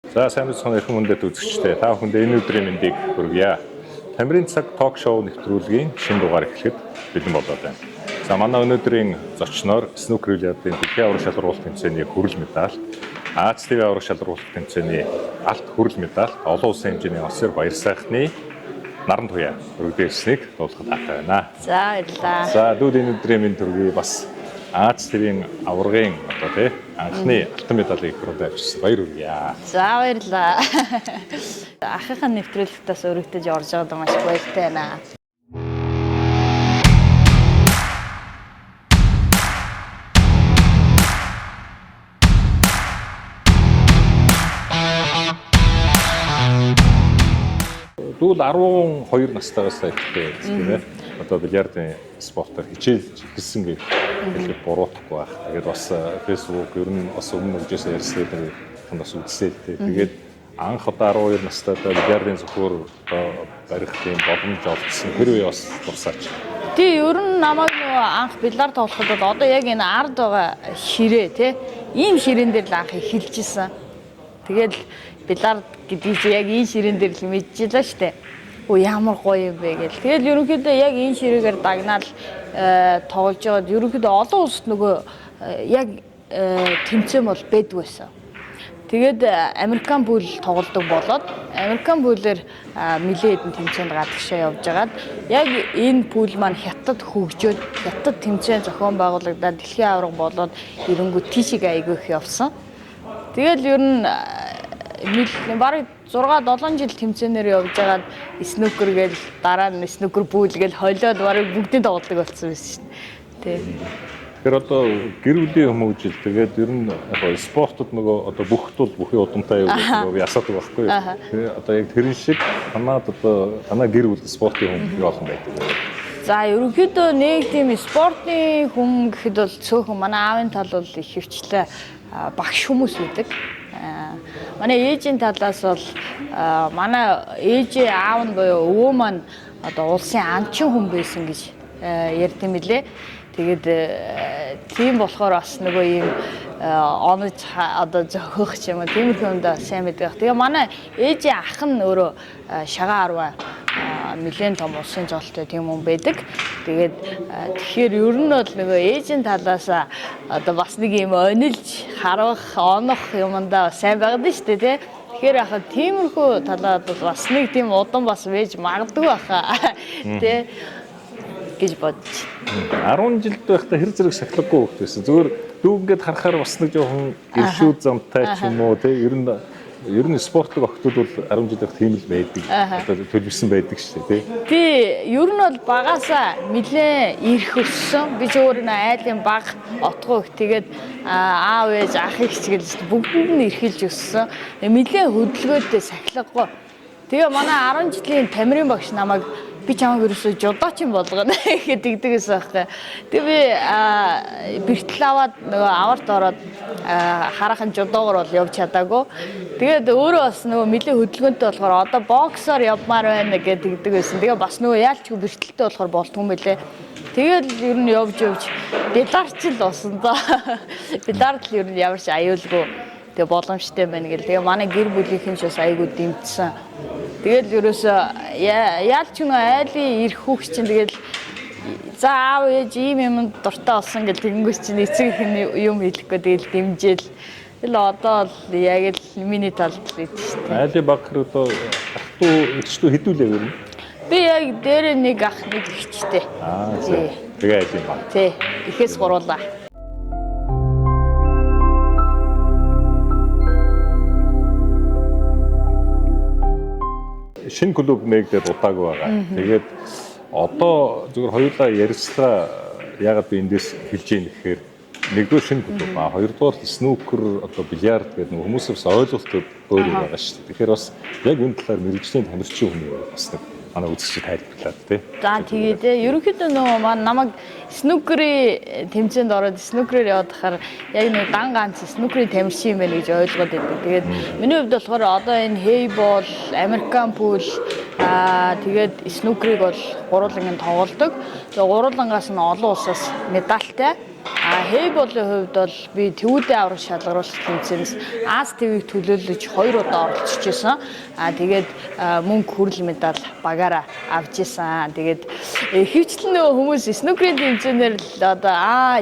За сайн мэцхан эрхэм хүндэт үзэгчдээ та бүхэндээ энэ өдрийн мэндийг хүргье. Тамирын цаг ток шоу нэвтрүүлгийн шинэ дугаар эхлэхэд бэлэн болоод байна. За манай өнөөдрийн зочноор снукер Олимпиадын дэлхийн аврах шалралт тэмцээний хүрэл медаль, Аз ТV аврах шалралт тэмцээний алт хүрэл медаль, олон улсын хэмжээний Осир баяр сайхны наран туяа өргөдөлсөнийг дуулахад таатай байна. За баярлалаа. За дүүд энэ өдрийн мэнд хүргэе бас Аз ТV-ийн аврагын одоо тий анхны алтан медалийг хүргэж авчихсан. Баяр хүргэе. За баярлалаа. Ахыхаа нэвтрүүлэгтээс өргөдөж орж байгаад маш баяртай байна. Дүүл 12 настайгаас ихтэй тийм ээ. Одоо бильярдын спортоор хичээлж эхэлсэн гэх хэлэхэд буруутахгүй байх. Тэгээд бас Facebook ер нь бас өмнө үжээс ярьсан бас үзсэн. Тэгээд анх одоо 12 настайдаа бильярдын зөвхөр одоо барих тийм боломж олгосон. Хэрвээ бас дурсаач. Тий ер нь намайг нөгөө анх бильярд тоглоход одоо яг энэ ард байгаа ширээ тий ийм ширээн дээр л анх эхэлжсэн. Тэгээд бильярд гэдэг чинь яг энэ ширээн дээр л мэдчихлээ шүү дээ. Ямар гоё юм бэ гэл. Тэгэл ерөнхийдөө яг энэ ширээгээр дагнаал тоглож байгаад ерөнхийдөө олон улсад нөгөө яг тэмцээн бол байдгүй байсан. Тэгээд Американ пул тоглодог болоод Американ пулээр нэлээд хэдэн тэмцээнд гадагшаа явж байгаад яг энэ пул маань хятад хөгжөөд хятад тэмцээн зохион байгуулагдаад дэлхийн аварга болоод эренгүү тийшээ айгүй их явсан. Тэгэл ер нь бараг 6-7 жил тэмцээнээр явж байгаад снукер гээл дараа нь снукер пул гээл холиод бараг бүгдийн тоглодог болсон байсан шүү дээ. Тэгэхээр одоо гэр бүлийн хүмүүжил тэгээд ер нь яг спортод нөгөө одоо бүхэл бүхий удамтай юу би асуудаг байхгүй юу. Тэгээ одоо яг тэрэн шиг танаад одоо танаа гэр бүл спортын хүн олон байдаг. За ерөнхийдөө нэг тийм спортын хүн гэхэд бол цөөхөн манай аавын тал бол их хөвчлээ багш хүмүүс үүдэг. Манай ээжийн талаас бол манай ээжээ аав нь буюу өвөө маань одоо улсын анчин хүн байсан гэж ярьд юм билээ. Тэгээд тийм болохоор бас нөгөө ийм онож одоо зөхөх юм уу тиймэрхүү юмд сайн мэддэг. Тэгээ манай ээжийн ах нь өөрөө шагаа арваа нэлээд том улсын зоолтой тийм хүн байдаг. Тэгээд тэгэхээр ер нь бол нөгөө ээжийн талаас одоо бас нэг юм онилж харах, онох юмдаа сайн байгаад нь шүү дээ тий. Тэгэхээр яхаа тиймэрхүү талаад бас нэг тийм удан бас вэж магадгүй баха тий гэж бодчих. 10 жилд байхдаа хэр зэрэг сахилгагүй хөвт байсан. Зүгээр дүүнгээд харахаар бас нэг жоохон гэршүү замтай ч юм уу тий ер нь спортлог охтууд бол 10 жил байх тийм л байдаг. Одоо төлөвлөсөн байдаг шүү дээ тий. Тий, ер нь бол багаасаа нэлээ ирэх өссөн. Би ч өөр нэ айлын баг отгоо их тэгээд аав ээж ах их ч гэлж бүгдэнд нь эрхэлж өссөн. Нэлээ хөдөлгөөтэй сахилгагүй. Тэгээ манай 10 жилийн тамирын багш намайг би чамайг ерөөсөө жудаачин болгоно гэхэд дигдэгээс байхгүй. Тэгээ би бэртэл аваад нөгөө аварт ороод хараахан жудоогоор бол явж чадаагүй. Тэгээд өөрөө бас нөгөө нэлээ хөдөлгөөнтэй болохоор одоо боксоор явмаар байна гэдэг дигдэг байсан. Тэгээ бас нөгөө яалчгүй бэртэлтэй болохоор болтгүй юм байлээ. Тэгээд ер нь явж бильярд ч л усан доо. Бильярд л ер нь ямар ч аюулгүй тэгээ боломжтой байна гэл. Тэгээ манай гэр бүлийнхэн ч бас айгүй дэмжсэн. Тэгэл ерөөсөө яалч нөө айлын ирэх хүүхч чинь тэгэл за аав ээж ийм юм дуртай болсон гэл тэгэнгүүс чинь эцэг их юм хэлэхгүй тэгэл дэмжээл. Тэгэл одоо л яг л миний талд л идэв шүү дээ. Айлын баг одоо ах トゥ ихчдүү хэдүүлээ вэ? Би яг дээр нэг ах нэг ихчтэй. Тэгээ айлын баг. Тий. Ихээс гуруулаа. Шинэ клуб нэгдээд удаагүй байгаа. Тэгээд одоо зөвхөн хоёулаа ярьцлаа ягаад би эндээс хэлж ийн гэхээр нэгдүгээр шинэ клуб хоёрдугаар снукер одоо бильярд гэдэг нэг хүмүүсээс ойлголт өөр байгаа шүү дээ. Тэгэхээр бас яг энэ талаар мэрэгжлийн тамирчин хүн бас нэг манай үзэгчид тайлбарлаад тий. За тэгээд ерөнхийдөө нөгөө маань намайг снукерийн тэмцээнд ороод снукерээр яваад хахаар яг нэг дан ганц снукерийн тамирчин юм байна гэж ойлгоод байдаг. Тэгээд миний хувьд болохоор одоо энэ хейбол, Американ пул тэгээд снукерийг бол гурвангийн тоглодог. Тэгээд гурвангаас нь олон улсаас медальтай. Хейболын хувьд бол би төвүүдийн аврах шалгаруулалт тэмцээнээс Аз ТV-г төлөөлөж 2 удаа оролцож байсан. Тэгээд мөнгө хүрэл медаль багаараа авч исэн. Тэгээд хөвчлэн нөгөө хүмүүс снукерийн тэмцээнээр л одоо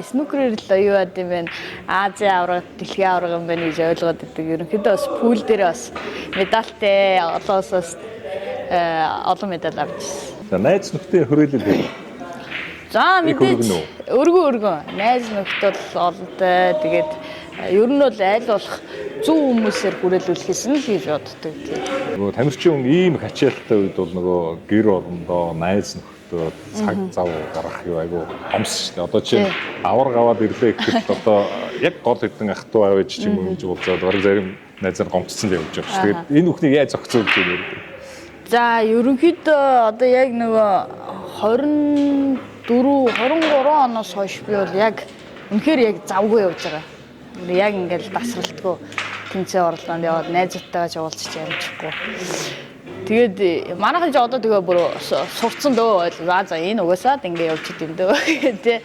снукерээр л юу яд юм бэ? Азийн аврах, дэлхийн аврах юм байна гэж ойлгоод байдаг. Ерөнхийдөө бас пул дээр бас медальтай олоосоос олон медаль авч ирсэн. За найз нөхдөд хүрээлэл. За мэдээж өргөн найз нөхдөд олонтой. Тэгээд ер нь бол айл болох зөв хүмүүсээр хүрээлүүлэхээс нь л гэж боддог тийм. Нөгөө тамирчин ийм хачаалттай үед бол нөгөө гэр орондоо найз нөхдөд цаг зав гаргах юу айгу хомс шүү дээ. Одоо чинь авар гаваад ирлээ гэхэд одоо яг гол хэдэн ах トゥ аваач ч юм уу гэж бодоод бараг зарим найзаар гомцсон л явж байгаа шүү. Тэгээд энэ бүхнийг яаж зохицуулж байна вэ? За ерөнхийдөө одоо яг нөгөө 23 оноос хойш би бол яг үнэхээр яг завгүй явж байгаа. Яг ингээл дасралтгүй тэмцээн орлоонд яваад найзуудтайгаа ч уулзч амжихгүй. Тэгээд манайхан ч одоо тэгээ бүр сурцсан дөө ойлголоо. За энэ угаасаа ингээ явж идэм дөө гэдэг.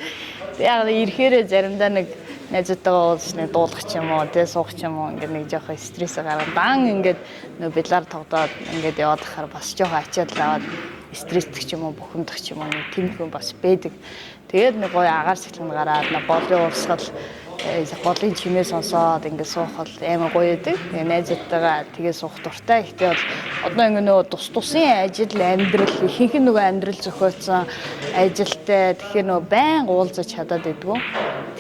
Яг ирэхээрээ заримдаа нэг найзуудтайгаа уулзч нэг дуулах ч юм уу, тэгээ суух ч юм уу ингээ нэг жоохон стресс гараад дан ингээд нөө бэлар тогтоод ингээд яваад хахаар бас жоохон ачаал аваад стресстэй ч юм уу, бухимдах ч юм уу нэг тэмхэн бас байдаг. Тэгээд нэг гоё агаар сэтгэл гараад болын урсгал голын чимээ сонсоод ингээд суухал амар гоё байдаг. Тэгээ найзуудтайгаа тэгээ суух дуртай. Гэхдээ бол одоо ингээд нөгөө тусын ажил амьдрал ихэнх нь нөгөө амьдрал зохиоцсон ажилтай. Тэгэхээр нөгөө байн уулзаж чадаад байдгүй.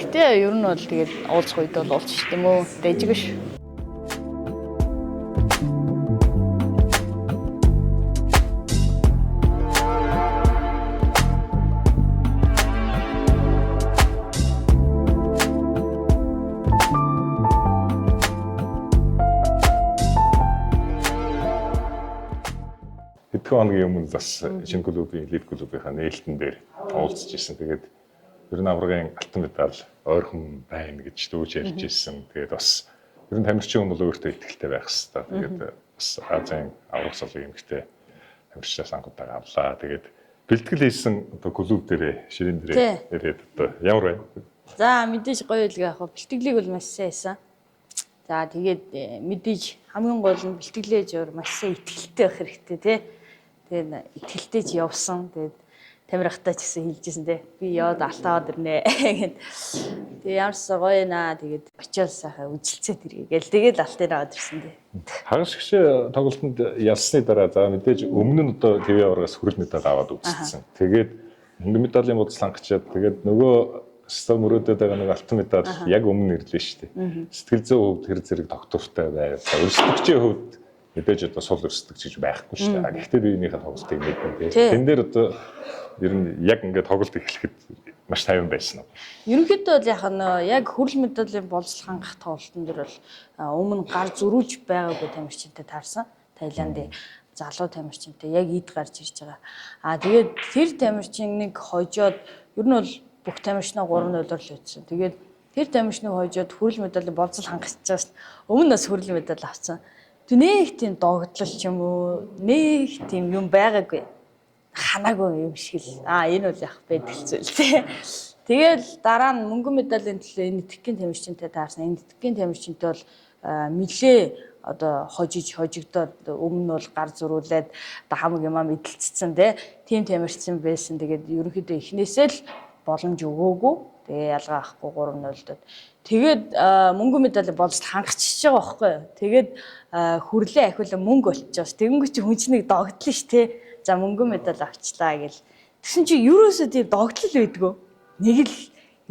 Гэтэ ер нь бол тэгээд уулзах үед бол уулзч тийм үү. Дэжиг ш. Хэдхэн хоногийн өмнө бас шинэ клубын лид клубийнхаа нээлтэн дээр уулзж ирсэн. Тэгээд ер нь аврагын алтан медаль ойрхон байна гэж дүүж ярьж ирсэн. Тэгээд бас ер нь тамирчин хүн бол өөртөө ихтэй байх хэрэгтэй. Тэгээд бас Азийн аврах салын эмэгтэй тамирчдаас анхудаага авлаа. Тэгээд бэлтгэл хийсэн одоо клуб дээрээ ширээн дээрээ ирээд одоо ямар байна? За мэдээж гоё л яах вэ? Бэлтгэлийг бол маш сайн хийсэн. За тэгээд мэдээж хамгийн гол нь бэлтгэлээ зөөр маш сайн итгэлтэй байх хэрэгтэй тий. Тэгээд итгэлтэй ч явсан. Тэгээд тамирахтаа ч гэсэн хэлжсэн тий. Би яваад алтаад ирнэ гэд. Тэгээд ямарсаа гоё наа. Тэгээд очиод сайхан үжилцээд ирье гээл. Тэгээд алтын аваад ирсэн тий. Хагас гişэ тоглолтод ялсны дараа за мэдээж өмнө нь одоо ТV аврагаас хүрэл медаль аваад үзсэн. Тэгээд мөнгө медалийн будал хангачаад тэгээд нөгөө стом мөрөөдөд байгаа нэг алтан медаль яг өмнө ирлээ шүү дээ. Сэтгэл зүйн хувьд тэр зэрэг доктортой байв. Өрсөлдөгчийн хувьд мэдээж одоо сул өрсөлдөгч гэж байхгүй шүү дээ. Гэхдээ би энийхээ тоглолтыг мэднэ. Тэн дээр одоо ер нь яг ингээд тоглолт эхлэхэд маш тайван байсан уу? Ерөнхийдөө бол яг хүрэл медалийн болцол хангах тоглолтын дээр бол өмнө гар зөрүүлж байгаагүй тамирчинтай таарсан. Таиландын залуу тамирчинтай яг эд гарч ирж байгаа. Тэгээд тэр тамирчиныг хожоод ер нь бол бүх тамирчнаа 3-0-оор л үтсэн. Тэгээд тэр тамирчныг хожоод хүрэл медалийн болцол хангацчихсан. Өмнө нас хүрэл медаль авсан. Нэг тийм догтлол ч юм уу, нэг тийм юм байгаагүй. Ханаагүй юм шиг л. Энэ бол яг байдаг зүйл тий. Тэгэл дараа нь мөнгөн медалийн төлөө энэ итгэхийн тамирчинтай таарсан. Энэ итгэхийн тамирчинтай бол нилээ одоо хожигдоод өмнө нь бол гар зөрүүлээд хамаг юмаа мэдлцсэн тий. Тим тамирчин байсан. Тэгээд ерөнхийдөө эхнээсээ л боломж өгөөгүй. Тэгээ ялгаа авахгүй 3-0-дод. Тэгээд мөнгөн медалийн болцол хангачиж байгаа байхгүй юу. Тэгээд хүрлээ ахиулаа мөнгө олчихоос. Тэгэнгүүт чи хүн чинь нэг догтлоо ш тий. За мөнгөн медаль авчлаа гэл. Тэгсэн чи ерөөсөө тийм догтлол байдгүй. Нэг л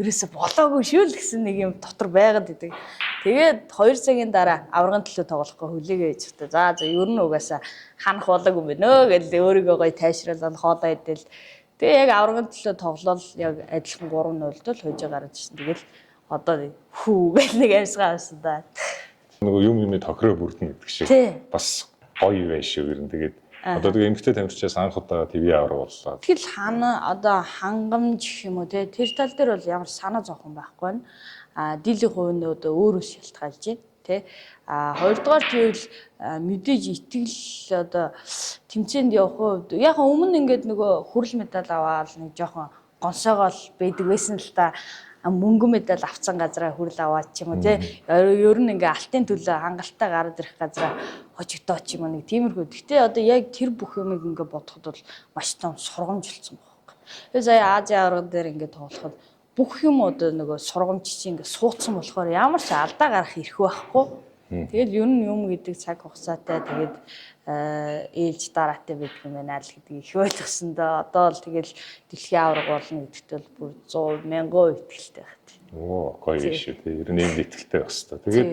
ерөөсөө болоогүй шүү л гэсэн нэг юм дотор байгаад идэг. Тэгээд 2 цагийн дараа аврагын төлөө тоглохгүй хүлээгээ хийж та. За ер нь угаасаа ханах болоогүй юм байна гэл өөрийгөө гоё тайшруулаад хоолоо идэл. Тэгээ яг аврагын төлөө тоглол яг адилхан 3-0-д л хожоо гараад ирсэн. Тэгэл одоо хүү гэл нэг амьсгаа авсан да. Нөгөө юм тохироо бүрдэн гэдэг шиг бас гоё байш шүү ер нь. Тэгээд одоо тэгээ эмэгтэй тамирчаас анх удаа ТV авраг боллоо. Тэгэл одоо хангамж гэх юм уу те тэр тал дээр бол ямар санаа зовхон байхгүй байна. Дийлийн хувь нь одоо өөрөөс шалтгаалж байна те. Хоёрдугаар тэгвэл мэдээж итгэл одоо тэмцээнд явах хувьд яг өмнө ингээд нөгөө хүрэл медаль аваад нэг жоохон гонсоогоол байдаг байсан л та. мөнгө медаль авсан газараа хүрэл аваад ч юм уу тий. Ер нь ингээ алтын төлөө хангалттай гараад ирэх газараа хожигдоод ч юм уу нэг тиймэрхүү. Гэхдээ одоо яг тэр бүх юмыг ингээ бодоход бол маш том сургамжилсан байна. Тэгээ сая Азийн аварга дээр ингээ тоглоход бүх юм одоо нөгөө сургамж чинь ингээ суудсан болохоор ямар ч алдаа гарах эрх байхгүй. Тэгэл ер нь юм гэдэг цаг хугацаатай тэгээд ээлж дараатай байдаг юм байна л гэдгийг их ойлгосондоо одоо л тэгэл дэлхийн аварга болно гэдэгт бол бүр 100,000% итгэлтэй байна. Оо гоё шүү дээ. Ер нь ийм итгэлтэй байх хэрэгтэй. Тэгээд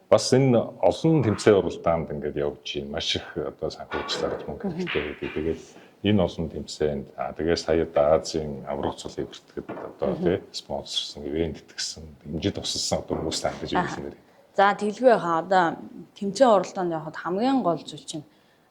бас энэ олон тэмцээн уралдаанд ингээд явж байна. Маш их одоо санхүүжилтээр мөнгө хэрэгтэй байдаг. Тэгээд энэ олон тэмцээнд тэгээд сая Азийн аварга цолыг бүртгэхэд одоо тий спонсорсон ивент итгэсэн хэмжээд тусалсан одоо хүмүүс тандж байсан нэр. За тэглгүй хаа одоо тэмцээн уралдаанд явахад хамгийн гол зүйл чинь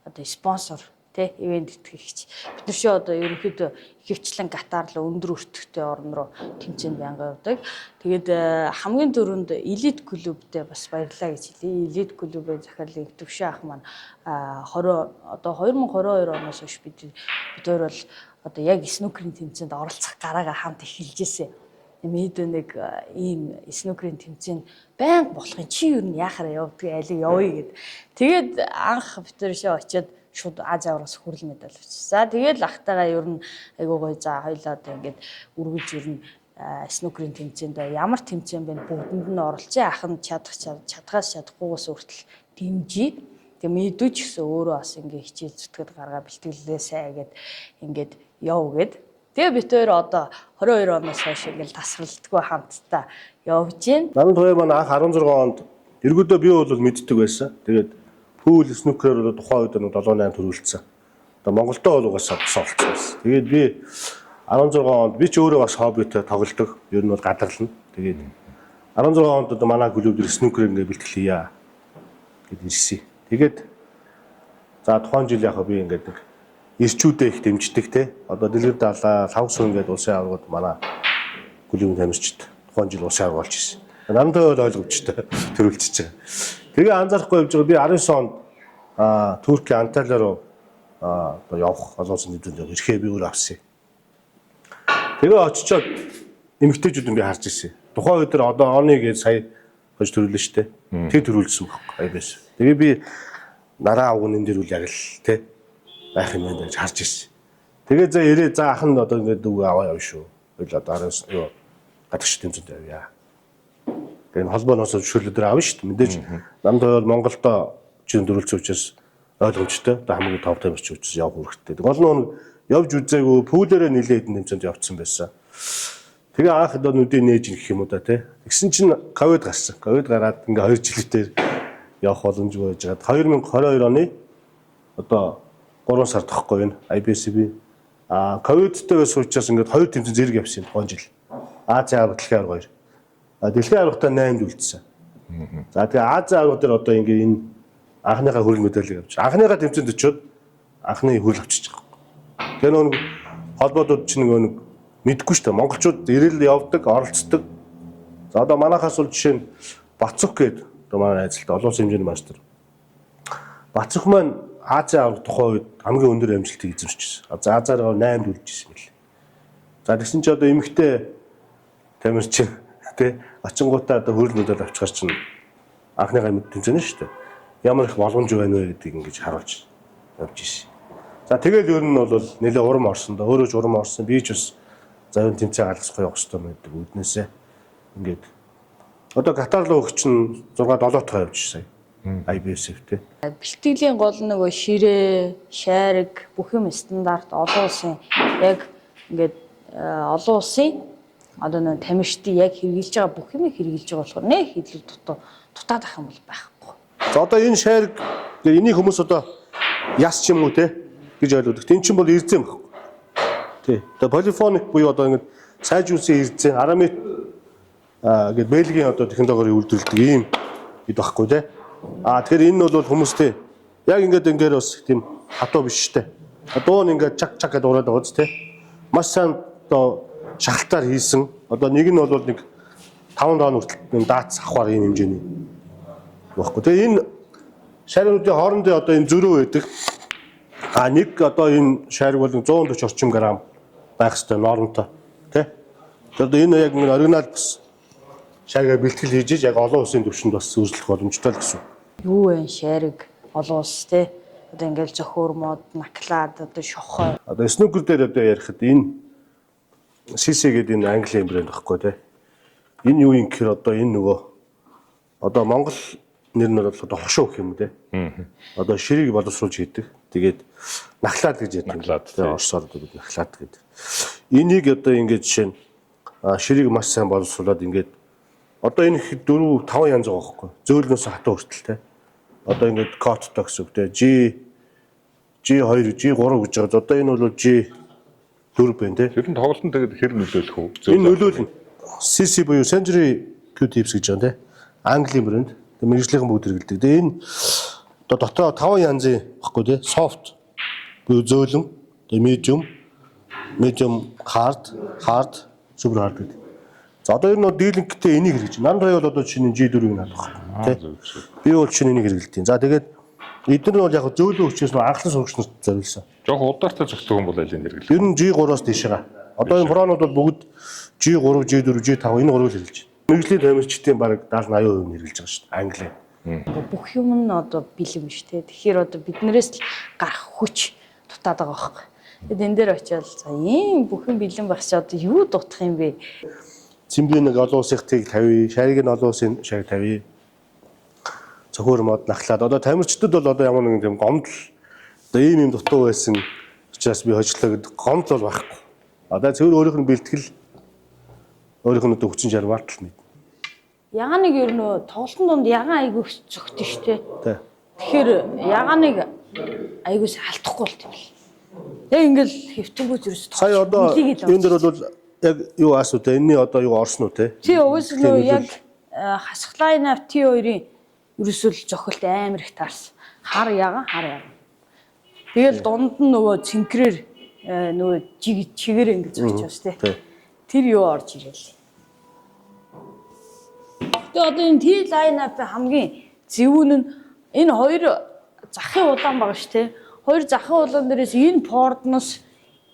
одоо спонсор тий ивент итгэгч. Бид нар шүү одоо ерөнхийдөө ихэвчлэн Катар руу өндөр өртөгтэй орн руу тэмцээнд байнга явдаг. Тэгээд хамгийн дөрөнд элит клубтэй бас баярлалаа гэж хэлье. Элит клубын захирлын төвшин ах маань 2022 оноос хойш бид хоёр бол одоо яг снукерийн тэмцээнд оролцох гараагаа хамт эхэлжээсэ. Мэдээ нэг ийм снукерийн тэмцээнд байнга болохын чи юу н яхаараа явдгийг алиг явъя гэд. Тэгээд анх бид нар шээ очиод шууд Азийн аваргаас хүрэл медаль авчихсан. За тэгээд ахтайгаа ер нь айгуу гоё за хоёлаа одоо ингээд үргэлж ер нь снукерийн тэмцээнд ямар тэмцээн бэ бүгдэнд нь оролцсон. Ах нь чадхаас чадахгүйгээс хүртэл дэмжиж тэг мэдвч гэсэн өөрөө бас ингээд хичээл зүтгэд гаргаа бэлтгэлээ сайн гэд ингээд яв гэд. Тэгээ бид хоёр одоо 22 оноос хойш ингээл тасралтгүй хамтдаа явж байна. Намын хоёр маань анх 16 онд эргүүдээ би бол мэддэг байсан. Тэгээд пүүл снукерээр тухайн үед 7-8 төрүүлсэн. Одоо Монголдоо бол угаасаа олцсон байсан. Тэгээд би 16 онд би ч өөрөө бас хоббитой тоглодог. Ер нь бол гадарлана. Тэгээд 16 онд одоо манай клуб дээр снукер ингээ бэлтгэл хийя гэд ирсэн. Тэгээд за тухайн жил яг би ингээд нэг ирчүүдээ их дэмждэг те. Одоо дэлгэр далаа, лавс ингээд улсын аваргууд манай клубын тамирчид тухайн жил улсын аварга болж ирсэн. Намтай бол ойлгомжтой төрүүлчихэж байгаа. Тэгээ анзаарахгүй явж байгаа би 19 онд Турки Анталия руу одоо явах олон улсын тэмцээнд ирэхээ би өөр авсан. Тэгээ очичоод эмэгтэйчүүд би харж ирсэн. Тухайн үед одоо оны гээд сая хож төрүүлнэ штэ. Тэг төрүүлсэн байхгүй айбас. Тэгээ би нараа авгын энэ дэр үл яг л те байх юм байна гэж харж ирсэн. Тэгээ за ирээ за ах нь одоо ингээд дүү аваа яв шүү. Тэгэл одоо 19 юу гадагш тэмцээнд явъя. Тэгээ холбооноос зөвшөөрлөдөр авна шүү дээ. Мэдээж намд бол Монголдо чин дөрүүлсэн учраас ойлгомжтой. Одоо хамгийн топ тамирч учраас явах хэрэгтэй. Гол нь явж үзээгүй пүүлээрээ нилээ хэдэн тэмцээнд явцсан байсан. Тэгээ анх одоо нүдийн нээж гэх юм уу да тий. Тэгсэн чинь ковид гарсан. Ковид гараад ингээ 2 жилээр явах боломжгүй байж байгаа. 2022 оны одоо 3 сар тахгүй байна. IBSB ковидтэйгээс учраас ингээд 2 тэмцээн зэрэг явсан тухайн жил. Азийн аварга дэлхийн аварга 2. Дэлхийн аваргатаа 8-д үлдсэн. За тэгээ Азийн аварга дээр одоо ингээд энэ анхныхаа хүрэл медалийг авч. Анхныхаа тэмцээнд очиод анхны хүрэл авчиж байгаа. Тэгээ нэг холбоодууд чинь нэг мэдгүй шүү дээ. Монголчууд ирэл явдаг, оролцдог. За одоо манайхаас бол жишээ нь Бацух гээд одоо манай найзлалтай олон улсын хэмжээний мастер. Бацух маань Азийн аварга тухайн үед хамгийн өндөр амжилтыг эзэмшижсэн. За Азиараа 8-д үлдчихсэн мэл. За тэгсэн чи одоо эмэгтэй тамирчин тий очингуудаа одоо хүрэл медаль авчихар чинь анхныхаа мэд тэмцээн шүү дээ. Ямар их боломж байна вэ гэдгийг ингэж харуулж явж ирсэн. За тэгэл ер нь бол нэлээ урам орсон да. Өөрөө ч урам орсон. Би ч бас за энэ тэмцээн алгасахгүй явах хэрэгтэй байдаг үүднээсээ ингээд одоо Катар руу өгч нь 6-7 тоо явж сая. IBSF тий. Бэлтгэлийн гол нөгөө ширээ, шайраг бүх юм стандарт олон улсын яг ингээд олон улсын одоо нэг тамирчдын яг хэрэгжилж байгаа бүх юм хэрэгжилж байгаа болохоор нэг хэдлэл дутаад ах юм бол байхгүй. За одоо энэ шайраг энийг хүмүүс одоо яс ч юм уу те гэж ойлгодог. Тэн чинь бол ирзэн байхгүй. Тий. Одоо полифоник буюу одоо ингэ сайжруулсан ирзэн арамид гэдэг Бельгийн одоо технологиор үйлдвэрлэдэг ийм хэд байхгүй те. Тэгэхээр энэ нь бол хүмүүстэй яг ингээд бас тийм хатуу биш штэ. Дуу нь ингээд чак чак гэдэг ураад байгаа зү те. Маш сайн одоо шахалтаар хийсэн. Одоо нэг нь бол нэг 5 дон хүртэл даац авахар ийм хэмжээний баггүй. Тэгээ энэ шаргуудын хоорондын одоо энэ зөрөө байдаг. Нэг одоо энэ шарг бол 140 орчим грамм байх ёстой нормтой тий. Одоо энэ яг нэг оригинал бас шарга бэлтгэл хийж иж яг олон улсын түвшинд бас үзүүлэх боломжтой л гэсэн. Юу вэ шариг олон улс те. Одоо ингээл зохиор мод, наклад, одоо шохой. Одоо снукер дээр одоо ярихад энэ CC гэдэг энэ Английн брэнд байхгүй те. Энэ юу юм гэхээр одоо энэ нөгөө одоо Монгол нэр нь бол одоо хошуу гэх юм үү те. Одоо ширийг боловсруулж хийдэг. Тэгээд наклад гэж яддаг. Наклад, те. Орсоор одоо наклад гэдэг. Энийг одоо ингээд жишээ нь ширийг маш сайн боловсруулад ингээд одоо энэ их 4 5 янз байгаа байхгүй. Зөөлнөөс хатуу хүртэл те. Одоо ингээд кодтой гэсэн үг те. G2, G3 гэж байгаа. Одоо энэ бол G4 байна те. Тэр нь тоглолтод тэгээд хэр нөлөөлөх үү? Энэ нөлөөлнө. CC буюу Century Q-Tips гэж байгаа те. Английн брэнд. Тэгээд мэрэгжлийн бүгд хэрэглэдэг. Тэгээд энэ одоо дотроо 5 янзын баггүй те. Soft буюу зөөлөн, тэгээд medium, hard, super hard гэдэг. За одоо ер нь дийлэнхтэй энийг хэрэгж. Нанд рай бол одоо чинь G4-ийг наадах байхгүй те. Би бол чинь энийг хэрэглэдэг. За тэгээд эдгээр нь бол яг зөөлөн хүчээс нь анхлан сурагчнарт зориулсан. Жог удаартаа зөвхөн хүн бол аль энэ хэрэглэх. Ер нь G3-аас дээшээ. Одоо энэ пронууд бол бүгд G3, G4, G5 энэ гурвыг хэрэглэж байна. Мэргэжлийн тамирчдын бараг 70-80% нь хэрэглэж байгаа шүү дээ. Англи. Бүх юм нь одоо бэлэм шүү те. Тэгэхээр одоо биднээс л гарах хүч дутаад байгаа байхгүй. Тэгэд энэ дээр очиод за ийм бүхэн бэлэм байх чи одоо юу дутах юм бэ? Цэмбийн нэг олон улсын тийг тавья, шарийг нь олон улсын шарийг тавья. Цохор мод нахлаад одоо тамирчдад бол одоо ямар нэгэн тийм гомдол одоо ийм дутуу байсан учраас би хожлоо гэдэг гомдол бол байхгүй. Одоо зөвхөн өөрийнх нь бэлтгэл өөрийнх нь одоо хүчин чармаар л мэд. Ягааныг ер нь тоглолтын донд ягаан айгүй зөгтөн шүү те. Тий. Тэгэхээр ягааныг айгуус алдахгүй болт юм л. Яг ингээл хэвтэнгүүц ерөөс Сая одоо энэ дээр бол яг юу асуу те энэний одоо юу орсон уу те? Тий уус нөө яг хасглай нав T2-ын ерөөсөл зохилт амар их таарсан. Хар ягаан. Тэгэл дунд нь нөгөө цэнкрээр нөгөө чигээр ингэж зогчоос те. Тэр юу орж ирэл. Тэгээ одоо энэ T-line-up хамгийн зөвүүн нь энэ хоёр захын улаан байгаа шүү те. Хоёр захын улаан дээрээс энэ пордноос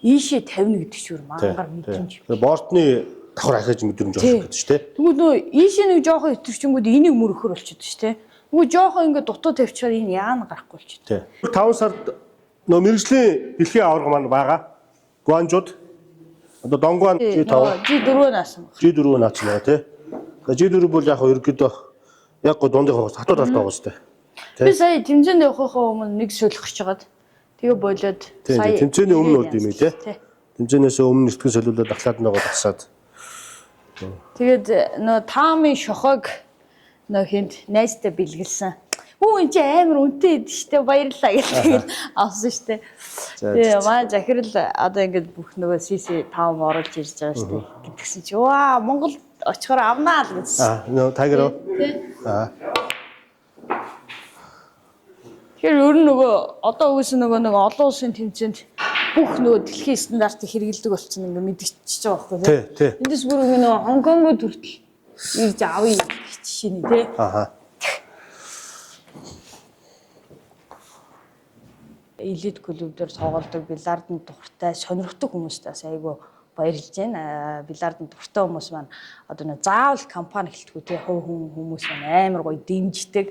ийшээ тавина гэдэг чинь мангар мэдрэмж. Бортны давхар ахиж мэдрэмж олох гэдэг чинь те. Тэгвэл нөө ийшээ нэг жоохон итэрчингүүд энийг мөрөхөр болчиход шүү те. Нөгөө жоохон ингээд дутуу тавьчихаар энэ яана гарахгүй болчиход. Тий. 5 сард нөө мэрэгжлийн дэлхийн аварга маань байгаа. Гуанжууд одоо Донгуан G5 G4 наасан. G4 наацсан байгаа тий. G4 бол яг ерөөдөө яг дундынхаа хатуу талтай байгаа сте. Би сая тэмцээнд явахынхаа өмнө нэг солих гэж байгаад тэгээ болоод сая тэмцээний өмнө бол юм тий. Тэмцээнээс өмнө нэгтгэн солиулаад дахлаад нөгөө тасаад. Тэгээд нөө таамын шохог нөө хинт найзтай бэлгэлсэн. Хүү энэ чи амар үнэтэй идэв штэ баярлалаа гэж тэгээд авсан штэ. Тэгээ маа захирал одоо ингээд бүх нөгөө CC 5 оруулж ирж байгаа штэ. Гэтгсэн чи ваа Монгол очихоор авнаа л гэсэн. Нөө тагэр. Тэгэхээр өөр нөгөө одоо үгүйс нөгөө нэг олон улсын тэмцээнд бүх нөгөө дэлхийн стандартыг хэрэгэлдэг болчихсон ингээ мэдчихэж байгаа байхгүй тий. Эндээс бүр нөгөө Хонконгод хүртэл ирж авъя гэж шинэ тий. Элит клубээр тоглодог бильярдын дуртай сонирхдаг хүмүүстээс айгүй баярлж байна. Бильярдын дуртай хүмүүс маань одоо нэг заавал компани хэлтгүү тий хувь хүмүүс маань амар гоё дэмждэг.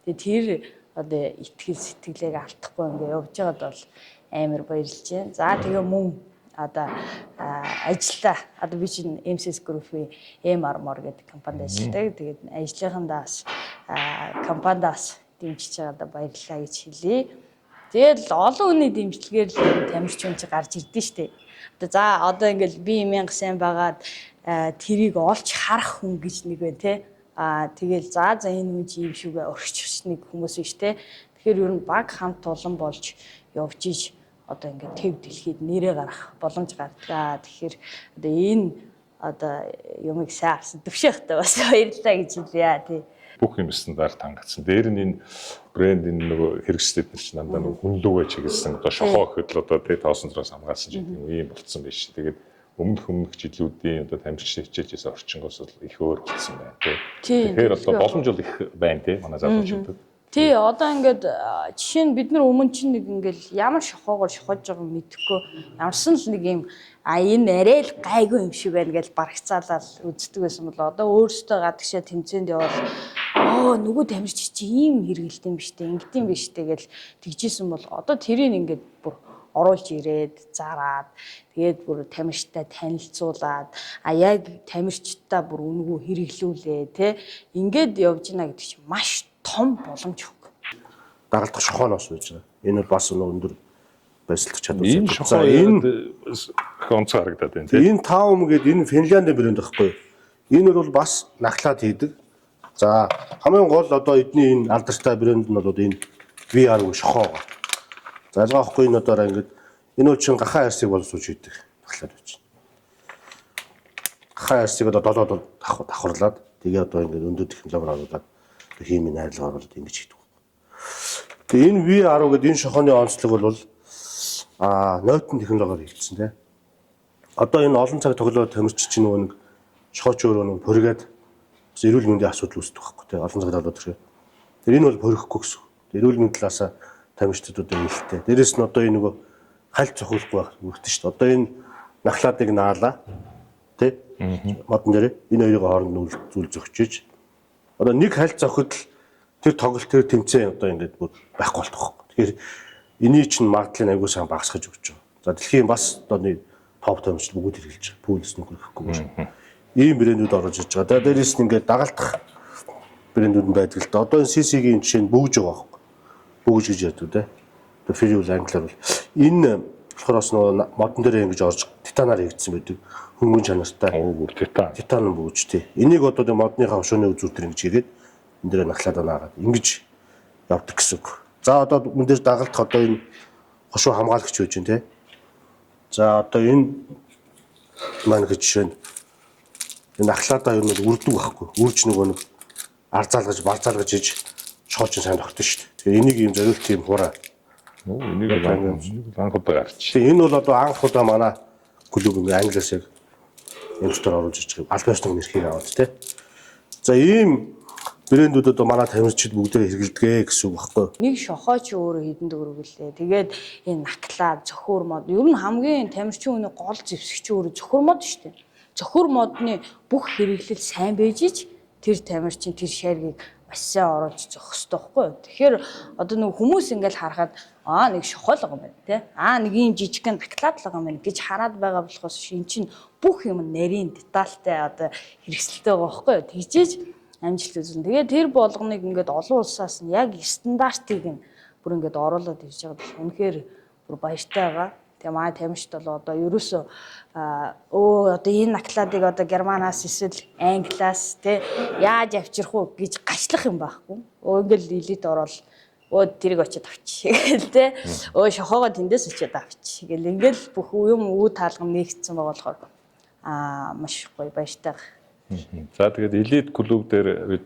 Тэгээ тэр одоо итгэл сэтгэлээг алдахгүй ингээ явж байгаад бол амар баярлж байна. За тэгээ мөн одоо ажиллаа. Одоо би чинь MSS Group-ийн MRMR гэдэг компанид ажилладаг. Тэгээд ажлынхандаас компаниас дэмжиж байгаадаа баярлалаа гэж хэлье. Тэгэл олон хүний дэмжлэгээр л тамирчин чи гарч ирдэ штэ. Одоо ингээл би мянга сайн байгаад тэрийг олж харах хүн гэж нэг байна те. Тэгэл за энэ хүн чи юм шүүгээ орчих нэг хүмүүс биш те. Тэгэхээр ер нь баг хамт олон болж явж иж одоо ингээд төв дэлхийд нэрээ гарах боломж гардгаа. Тэгэхээр одоо энэ одоо юмыг сайн авсан төвшөөхтэй бас баярлалаа гэж хэлье тий. Бүх юм стандарт хангацсан. Дээр нь энэ брендийн нөгөө хэрэгсдэд нар чинь дандаа нөгөө хүнлүүгээ чиглэсэн одоо шохоо гэхэд л одоо тий тоосонцроос хамгаалсан ч гэдэг юм болцсон биш. Тэгээд өмнөх жилүүдийн одоо тамирчин хичээжээс орчингоос л их өөр болцсон байна тий. Тэгэхээр одоо боломж бол их байна тий манай залуучуудад. Тий одоо ингээд жишээ нь бид нар өмнө чинь нэг ингээл ямар шохоогоор шохож байгааг мэдэхгүй ямарсан л нэг юм энэ арай л гайгүй юм шиг байна гэж барагцаалал үздэг байсан бол одоо өөрөөсөө гадагшаа тэмцээнд явал нөгөө тамирч чи ийм хэрэгэлт юм биш үү ингэдэм биш үү гэж тэгжсэн бол одоо тэрийг ингээд бүр оруулж ирээд зараад тэгээд бүр тамирчтай танилцуулаад яг тамирчтай бүр үнгүү хэрэглүүлээ те ингээд явж гинэ гэдэг чинь маш том боломж хөг. Дагалдах шохооноос үүж байгаа. Энэ бол бас өндөр байсалдах чадвар. Энэ шохоо энэ онцгой харагдаад байна тийм. Энэ таум гэдэг энэ Финляндийн брэнд байхгүй. Энэ бол бас нахлаад хийдэг. За хамгийн гол одоо эдний энэ алдартай брэнд нь бол одоо энэ VR шохоо. За ялгаахгүй энэ одоо ингээд энэ бол чин гахаа арсыг боловсруулж хийдэг. Нахлаад байж байна. Гахаа арсыг одоо долоод давхарлаад тэгээ одоо ингээд өндөр технологиор оруулаад химийн найрлагаар бол ингэж хийдэг. Тэгээ энэ VR гэдэг энэ шохооны онцлог бол нойтон технологиор хийгдсэн тийм. Одоо энэ олон цаг тоглоод тамирч чинь нөгөө нэг шохооч өөрөө нэг пөргээд эрүүл мэндийн асуудал үүсдэг байхгүй тийм. Олон цаг тоглоод тэгэхээр. Тэр энэ бол пөрөхгүй гэсэн. Эрүүл мэндийн талаас тамирчдад одоо нээлттэй. Дээрэс нь одоо энэ нөгөө хальт цохиулахгүй байх үүрэгтэй шүү дээ. Одоо энэ нахлаадыг наалаа тийм. Модон дээр энэ хоёрын хооронд зүйл зөгчиж одоо нэг хальт зохид л тэр тоглолт тэр тэмцээн одоо ингээд бүр байхгүй болтох. Тэгэхээр эний чинь магадлалыг аягүй сайн багасгаж өгч байгаа. За дэлхийн бас одоо нэг топ тамирчид бүгд хэрэгжилж байгаа. Пүүлс нөхөр гэхгүй байна. Ийм брэндүүд орж иж байгаа. Дээрээс нь ингээд дагалдах брэндүүд нь байдаг л да. Одоо энэ CC-гийн жишээ нь бөгж байгаа байхгүй. Бөгж гэж яддаг те. Одоо фьюл англиар бол энэ болохоор бас нөгөө модон дээр ингэж орж титанаар хийгдсэн байдаг. Хөнгөн чанартай. Бүр титан. Титан бөгж тий. Энийг одоо модныхаа хошууны үзүүлэлтээр ингэж хийгээд энэ дээр нахлаад анаагаад ингэж явдаг гэсэн үг. За одоо энэ дээр дагалдах одоо энэ хошуу хамгаалагч байж байна тий. За одоо энэ маань гэж жишээ нь энэ нахлаадаа юу нэг үрдэг байхгүй. Үрж нөгөө нэг арзаалгаж, барзаалгаж иж шооч сайн тогтно шүү дээ. Тэгэхээр энийг юм зориулт юм хураа. Энийг анх удаа гарч. Тэгээ энэ бол одоо анх удаа манай клуб Англиас яг энэ дотор оруулж иж байгаа. Альбаст нэрхийг аваад тий. За ийм брэндүүд одоо манай тамирчид бүгдээ хэрэгэлдэг гэсэн үг байхгүй. Нэг шохооч өөрөө хідэн төгрөглөө. Тэгээд энэ наклаа, зөхөр мод. Ер нь хамгийн тамирчин хүний гол зэвсэгч өөрөө зөхөр мод шүү дээ. Зөхөр модны бүх хэрэглэл сайн байж ич тэр тамирчин тэр шаргийг маш сайн оруулж зөх хөстэй байхгүй. Тэгэхээр одоо нэг хүмүүс ингээл харахад нэг шохоолго юм байна тий. Нэг юм жижигхэн наклаадлага юм байна гэж хараад байгаа болохоос шин чин бүх юм нарийн детальтай одоо хэрэгсэлтэй байгаа байхгүй. Тэгжээж амжилт үзэн. Тэгээд тэр болгоныг ингээд олон улсаас нь яг стандартыг нь бүр ингээд оруулаад ирж байгаа бол үнэхээр бүр баяртай байгаа. Тэгээ манай тамирчид бол одоо ерөөсөө одоо энэ наклаадыг одоо Германаас эсвэл Англиас те яаж авчрах уу гэж гачлах юм байхгүй. Ингээл элит орол тэрийг очиод авчи гэл те. Шохоогоо тэндээс очиод авчи гэл ингээл бүх юм үе таалгам нэгдсэн байгаа болохоор маш гоё баяртай. За тэгээд элит клуб дээр бид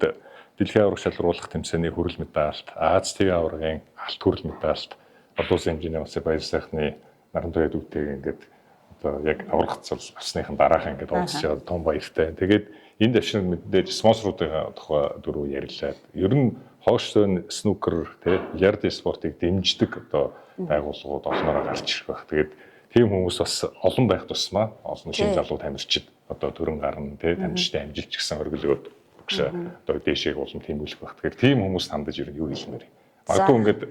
дэлхийн аварга шалруулах тэмцээний хүрэл медальт, Аз ТV аваргын алт хүрэл медальт, олон улсын хэмжээний улсын баяр сайхны наран туяад үтэйг ингээд одоо яг аврагцал авсныхан дараах ингээд уулзж байгаа том баяртай. Тэгээд энэ дэвшин мэдээж спонсоруудын тухай дөрөв ярилцаад ер нь хоошсон снукер те ярд спортыг дэмждэг одоо байгууллагууд олноороо гарч ирэх байх. Тэгээд тийм хүмүүс бас олон байх тусмаа олон шин залуу тамирчид одоо төрөн гарна те тамирчтай амжилт гэсэн оргилгоод багш одоо дээшээ улам тэмүүлэх байх. Тэгэхээр тийм хүмүүс хандаж ер нь юу хэлмээр. Магадгүй ингээд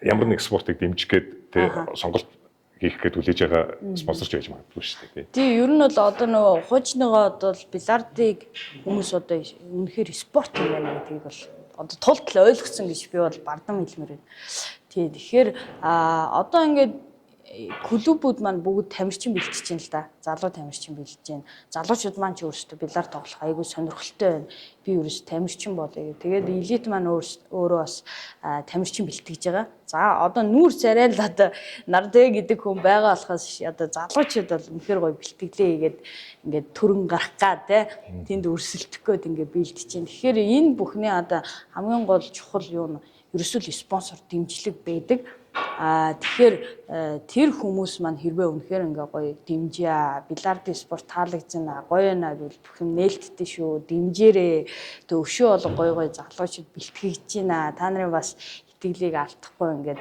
ямар нэг спортыг дэмжих гээд те сонголт хийх гээд хүлээж байгаа спонсорч байж магадгүй шүү дээ. Тий, ер нь бол одоо нөгөө хуучныгоо одоо бильярдыг хүмүүс одоо үнэхээр спорт юм байна гэдгийг бол одоо тул тал ойлгосон гэж би бол бардам хэлмээр байна. Тий, тэгэхээр одоо ингээд клубүүд маань бүгд тамирчин бэлтэж байна л да. Залуу тамирчин бэлтэж байна. Залуучууд маань ч өөрсдөө бильярд тоглох айгүй сонирхолтой байна. Би ерөөс тамирчин болъё гэх. Тэгээд элит маань өөрөө бас тамирчин бэлтгэж байгаа. За одоо нүүр царай л одоо нардэ гэдэг хүн байгаа болохоос одоо залуучууд бол үнэхээр гоё бэлтгэлээ хийгээд ингээд төрөн гарах гад те тэнд өрсөлдөх гээд ингээд бэлтэж байна. Тэгэхээр энэ бүхний одоо хамгийн гол чухал юу нь ерөөсөө спонсор дэмжлэг байдаг. Тэгэхээр тэр хүмүүс маань хэрвээ үнэхээр ингээ гоё дэмжээ, бильярдын спорт таалагдана, гоё байна гэвэл бүх юм нээлттэй шүү. Дэмжээрээ. Тэг өшөө болон гоё залуучууд бэлтгэж байна. Та нарын бас итгэлийг алдахгүй ингээд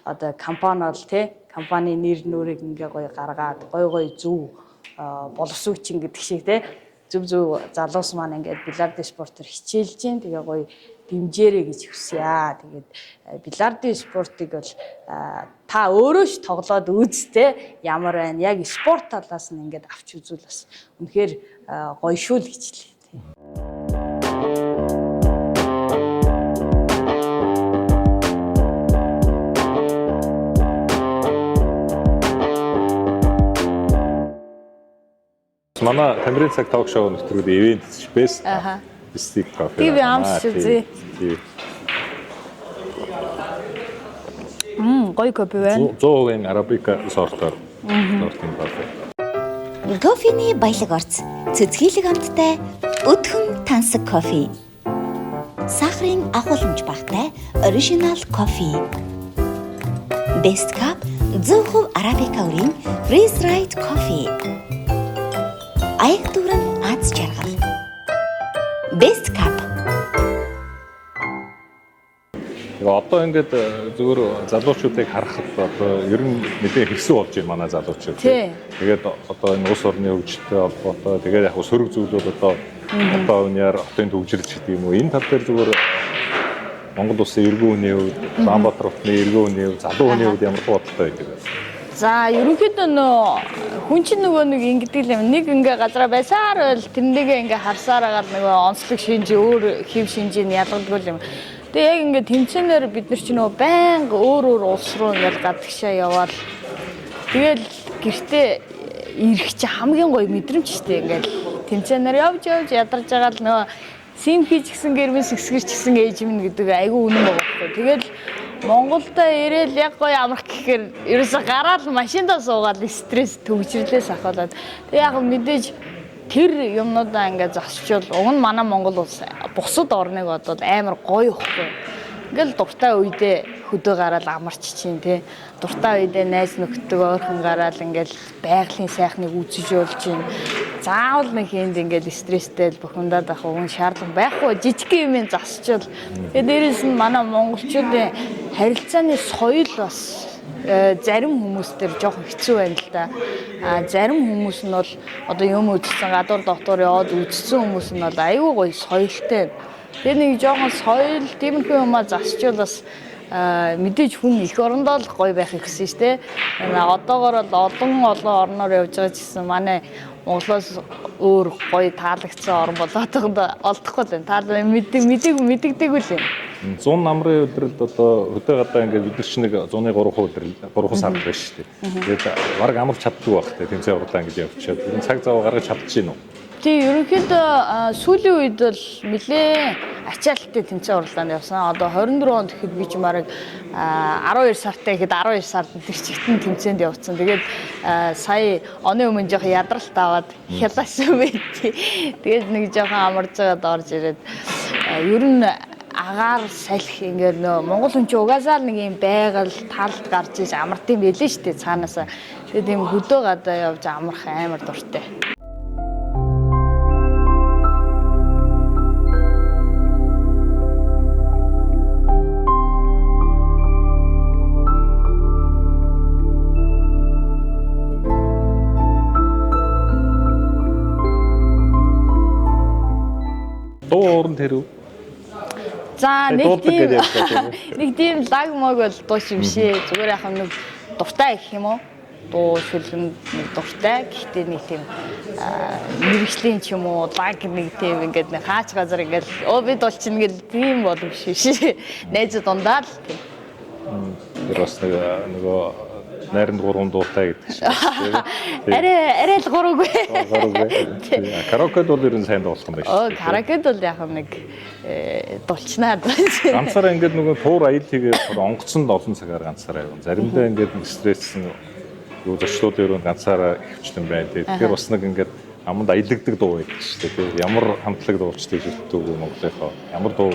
одоо компани бол компани нэр нүрийг ингээ гоё гаргаад гоё зөв боловсруучин гэдэг шиг зөв залуус маань ингээд бильярдын спортоор хичээлж гин тэгээ гоё дэмжээрэй гэж хүсье. Тэгээд бильярдын спортыг бол та өөрөө ч тоглоод үзтээ ямар байна. Яг спорт талаас нь ингээд авч үзвэл бас үнэхээр гоё шүү л гэж хэлээ. Манай тамирын цаг ток шоу нэвтрүүлэг ивент space. Стик кофе. TV амс үзье. Гоё кофе байна. 100% арабика сортоор сортын кофе. Кофений баялаг орц. Цэцгийлэг амттай өдгөн тансаг кофе. Сахарын агуулмж багтай оригинал кофе. Best Cup 100% арабика үрийн freeze dried кофе. Аяг дүүрэн аз жаргал. Best Cup. Одоо ингээд зөвхөн залуучуудыг харахад одоо ер нь нэлээд хэцүү болж байна манай залуучууд. Тэгээд одоо энэ улс орны хөгжөлтэй холбоотой тэгээд яг сөрөг зүйлүүд одоо үнээр хотын төвжирч гэдэг юм уу энэ тал дээр зөвхөн Монгол улсын иргэн үний хувьд, Улаанбаатар хотны иргэн үний хувьд, залуу хүний хувьд ямар бодолтой байдаг вэ? За ерөнхийдөө хүн чинь нөгөө нэг ингэдэг юм нэг ингээ газараа байсаар байл тэрнийгээ ингээ харсаар агаад нөгөө онцлог шинжи өөр хэв шинжийг ялгадгүй юм. Тэгээ яг ингээ тэмцээнээр бид нар чинь нөгөө байнга өөр улс руу ингээ гадагшаа яваал тэгэл гэртээ ирэх чи хамгийн гоё мэдрэмж штэ ингээл тэмцээнээр явж ядарч байгаа л нөгөө симхий ч гэсэн гэрмэс хэсгэрч гэсэн ээж минь гэдэг айгүй үнэн байгаа байхгүй. Тэгэл Монголда ирээл яг гоё амрах гэхээр ерөөсө гараад машиндаа суугаад стресс төгжрлээс ахуулаад тэг яг мэдээж тэр юмнуудаа ингээд зогсчвол уг нь манай Монгол улс бусад орныг бодвол амар гоё ихгүй. Ингээл дуртай үедээ хөдөө гараад амарч чинь дуртай үедээ найз нөхдөд ойрхон гараад ингээл байгалийн сайхныг үзэж болж чинь заавал нэг хийнд ингээл стресстэй бухимдаад авах уг нь шаардлага байхгүй жижиг юм засчвал тэгээд дээрэс нь манай монголчуудын харилцааны соёл бас зарим хүмүүс төр жоохон хэцүү байна л да. Зарим хүмүүс нь бол одоо юм үзсэн гадуур дотор яваад үзсэн хүмүүс нь бол аюу гоё соёлтой. Тэр нэг жоохон соёл тиймэрхүү юмаа засчвал бас мэдээж хүн их орондоо л гоё байх гэсэн шүү дээ. Одоогоор бол олон орноор явж байгаа ч гэсэн манай Монголоос өөр гоё таалагдсан орн болоод байгаа олдохгүй л байна. Мэдэгдэггүй л юм. 100 намрын өдрөлд одоо хөдөө гадаа ингээд бид нар чинь нэг 100-ны 3% өдрөл 3 сар байна шүү дээ. Тэгээд баг амарч чаддгүй байх те тэмцээн урлаа ингээд явчихад энэ цаг зав гаргаж чадчихжээ нү. Тий ерөнхийдөө сүүлийн үед бол нэлээ ачаалттай тэмцээн урлаанд явсан. Одоо 24 онд гэхэд би ч мараг 12 сартай гэхэд 12 сард чигтэн тэмцээнд явцсан. Тэгээд сая оны өмнө жоохон ядралт аваад хялаасан байт. Тэгээд нэг жоохон амарж байгаад орж ирээд ер нь агаар салхи ингээд нөө Монгол хүн чинь угаасаа нэг юм байгаль талд гарч иж амарт юм байлээ шүү дээ цаанаасаа. Тэгээд тийм хөдөө гадаа явж амарх амар дуртай. Дуурн тэрв. За нэг тийм лаг мог бол дууш юм шээ. Зүгээр яг нэг дуртай гэх юм уу? Дуу шүлгэн нэг дуртай. Гэхдээ нэг тийм мэрэгжлийн ч юм уу лаг нэг тийм ингээд нэг хаач газар ингээд би дуулчин ингээд тийм болов шээ. Найз дундаа л тийм. Тэр бас нөгөө найранд 3 дуутай гэдэг шиг. Арай л 3-гүй. Караокед бол ер нь сайн дуулах юм байна шүү. Караокед бол яг нэг дулчнаад байна. Ганцаараа ингээд нөгөө туур аял хийгээд онгоцонд олон цагаар ганцаараа явна. Заримдаа ингээд стресссэн юу зочлууд ер нь ганцаараа хөвчтөн байна. Тэгэхээр бас нэг ингээд аманд аялагддаг дуу байдаг шүү дээ. Ямар хамтлаг дуулчтай хэлдэг үү Монголынхоо. Ямар дуу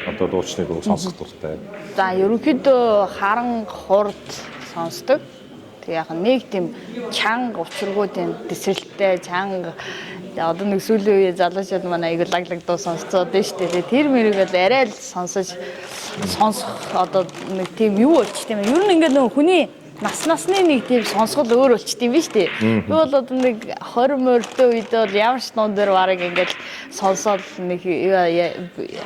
одоо дуучныг сонсох дуртай. За ерөнхийдөө харан хурд сонсдог. Тэг яг нэг тийм чанга учиргүй тийм тесрэлттэй чанга одоо нэг сүүлийн үе залуучууд манай айгу лаглаг дуу сонсцоод байна шүү дээ. Тэр мөрийг л арай л сонсох одоо нэг тийм юу болчих тийм. Ер нь ингээд нөгөө хүний насны нэг тийм сонсгол өөр болчт юм биш үү? Би бол одоо нэг 20 морьтой үед бол ямар ч ном дээр бараг ингээд сонсоод нэг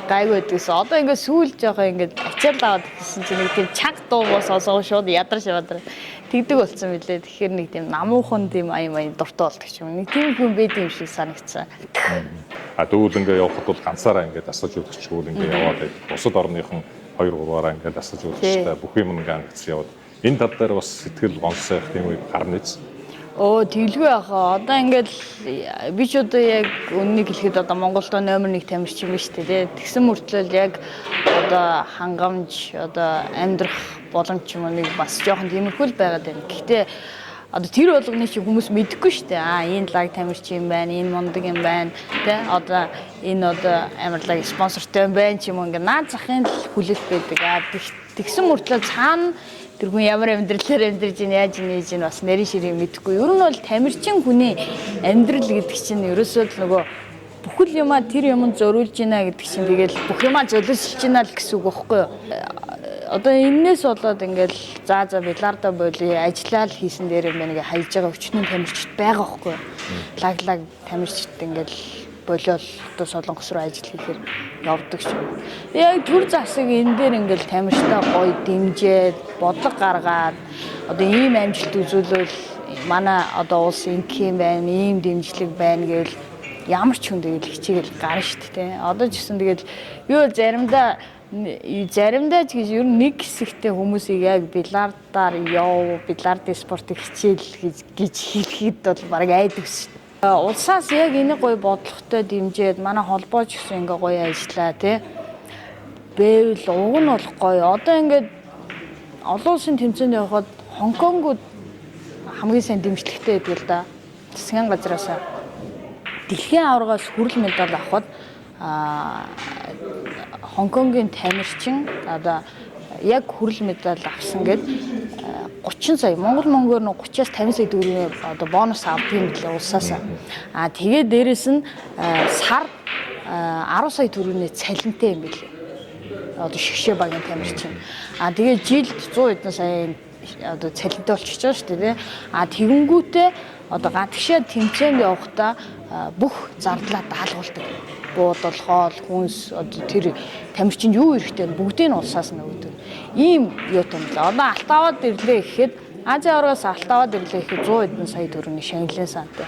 гайгүй байдгүйсэн. Одоо ингээд сүүл жоохоо ингээд ачаал аваад гэсэн чинь нэг тийм чаг дуу сонсоо шууд ядарч тэгдэг болсон билээ. Тэгэхээр нэг тийм намуухан тийм аян дуртай болдог юм. Нэг тийм хүн байдаг юм шиг санагдсан. Дүүл ингээд явахад бол ганцаараа ингээд асууж үзчихвэл ингээд яваад бусад орныхан 2-3-аараа ингээд асууж үзчихтэй бүх юм ингээд ангацсан яваад энэ тал дээр бас сэтгэл гонсох тийм үе гарна биз? Тэглгүй яхаа. Одоо ингээд би ч одоо яг үннийг хэлэхэд одоо Монголдо номер 1 тамирч юм биш үү? Тэгсэн мөртлөө яг одоо хангамж одоо амьдрах боломж юм нэг бас жоохон тиймэрхүү л байгаад байна. Гэхдээ одоо тэр болгоны чи хүмүүс мэдэхгүй шүү дээ. Энэ лаг тамирч юм байна, энэ мундаг юм байна, тэ? Одоо энэ одоо амарлаг спонсортой юм байна ч юм уу ингээд наад захын л хүлээлт байдаг. Тэгсэн мөртлөө цаана тэр хүн ямар амьдралаар амьдарч ийн яаж нээж ийн бас нарийн ширийг мэдэхгүй. Ер нь бол тамирчин хүний амьдрал гэдэг чинь ерөөсөө л нөгөө бүхэл юмаа тэр юмд зориулж ийна гэдэг чинь тэгэл бүх юмаа золиослж ийна л гэсэн үг байхгүй юу? Одоо энээс болоод ингээл за биларда боли ажиллаад хийсэн дээр юм нэг хайж байгаа өчнөө тамирчид байгаа байхгүй юу? Лаглаг тамирчид ингээл болол одоо Солонгос руу ажил хийхээр явдаг ч юм. Яг төр засаг энэ дээр ингээл тамирчтай гоё дэмжээд бодлого гаргаад одоо ийм амжилт үзүүлвэл манай одоо улс ингэх юм байна, ийм дэмжлэг байна гэвэл ямар ч хүн тэгэл хичээл гарна шүү дээ. Одоо ч гэсэн тэгэл юу заримдаа ч гэж ер нь нэг хэсэгтэй хүмүүсийг яг билардаар билардын спортыг хичээл гэж хэлэхэд бол бараг айдаг шүү. Улсаас яг энийг гоё бодлоготой дэмжиад манай холбоо ч гэсэн ингээ гоё ажиллаа тий. Бэвэл уг нь бол гоё. Одоо ингээд олон улсын тэмцээнд явхад Хонконгууд хамгийн сайн дэмжлэгтэй байдаг л да. Засгийн газраас дэлхийн аваргаас хүрэл медаль авахад Хонконгийн тамирчин одоо яг хүрэл медаль авсан гэд 30 сая Монгол нь 30-аас 50 сая төгрөгийн одоо бонус авдаг юм билээ улсаас. Тэгээд дээрэс нь сар 10 сая төгрөгийн цалинтай юм билээ. Одоо шгшээ багийн тамирчин. Тэгээд жилд 100 хэдэн сая одоо цалинтай болчихж байгаа шүү дээ. Тэгэнгүүтээ одоо гадагшаа тэмцээнд явахдаа бүх зардлаа даалгуулдаг. Буудал, хоол, хүнс одоо тэр тамирчинд юу хэрэгтэй бүгдийг нь улсаас нь өгдөг. Ийм юутай юм л. Одоо алт аваад ирлээ гэхэд Азийн аваргаас алт аваад ирлээ гэхэд 100 хэдэн сая төгрөгийн шагналын сантай.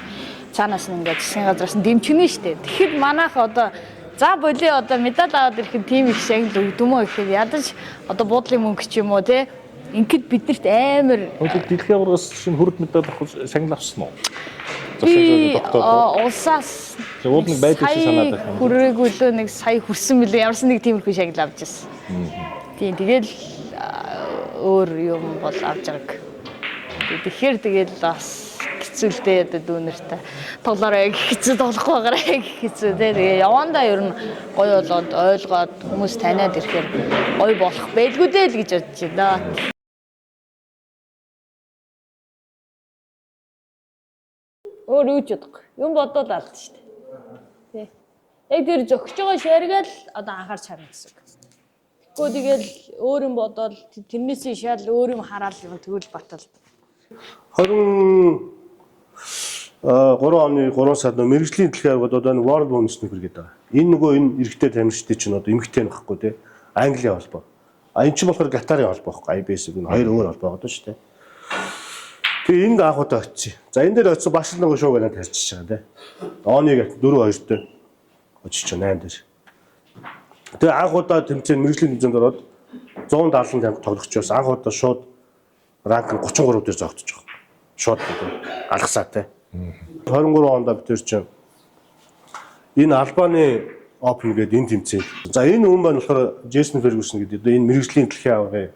Цаанаас нь ингээд засгийн газраас нь дэмжинэ шүү дээ. Тэгэхэд манайх одоо за боли одоо медаль аваад ирэхэд тийм их шагнал өгдөмөө гэхэд ядаж одоо буудлын мөнгө ч юм уу те ингээд биднэрт амар дэлхийн аваргаас шинэ хүрд медаль авах шагнал авсан уу? Би улсаас уул нэг байдаг чи санаад байна. Хүрээгүй лөө нэг сая хүрсэн мөлий ямарсан нэг тиймэрхүү шагнал авч ирсэн. Тийм тэгэл өөр юм бол авч байгааг. Тэгэхээр тэгэл бас хэцүүлдэй одоо дүүнэртэй тоглоорой гэх хэцүү тоглохгүй байгаарай гэх хэцүү тий. Тэгээ явандаа ер нь гоё болоод ойлгоод хүмүүс таниад ирэхээр гоё болох байлгүй дээ л гэж бодож байна. Өөр юу ч бодохгүй. Юм бодоод алд шүү дээ. Тий. Яг тэр зөгч байгаа шааргаал одоо анхаарч харна гэсэн үг. Тэгвэл тэгэл өөр юм бодоод тэрнээсээ шал өөр юм хараал юм тэгвэл батал. 23 оны 3 сард мэрэгжлийн дэлхийн аваргад одоо энэ World Women's Snooker гэдэг байгаа. Энэ нөгөө энэ эрэгтэй тамирчдын чинь одоо эмэгтэй байхгүй тий. Английн холбоо. Энэ чинь болохоор Катарын холбоо байхгүй. IBS гэх нь хоёр өөр холбоо байгаа шүү дээ. Тэгээ энд анхудаа очив. За энэ дээр очиж бас нэг шоу бариад харьциж байгаа тий. Оныг 4-2-тэй очиж 8 дээр. Тэгээ анхудаа тэмцээн мэрэгжлийн тэмцээнд ороод 170 тамир тоглох ч бас анхудаа шууд ранк 33 дээр зогтож байгаа. Шууд алгасаа тий. 23 онд бид тэр чинь энэ Албаны Open гэдэг энэ тэмцээн. За энэ хүн маань болохоор Джейсон Фергюсон гэдэг энэ мэрэгжлийн дэлхийн аваргын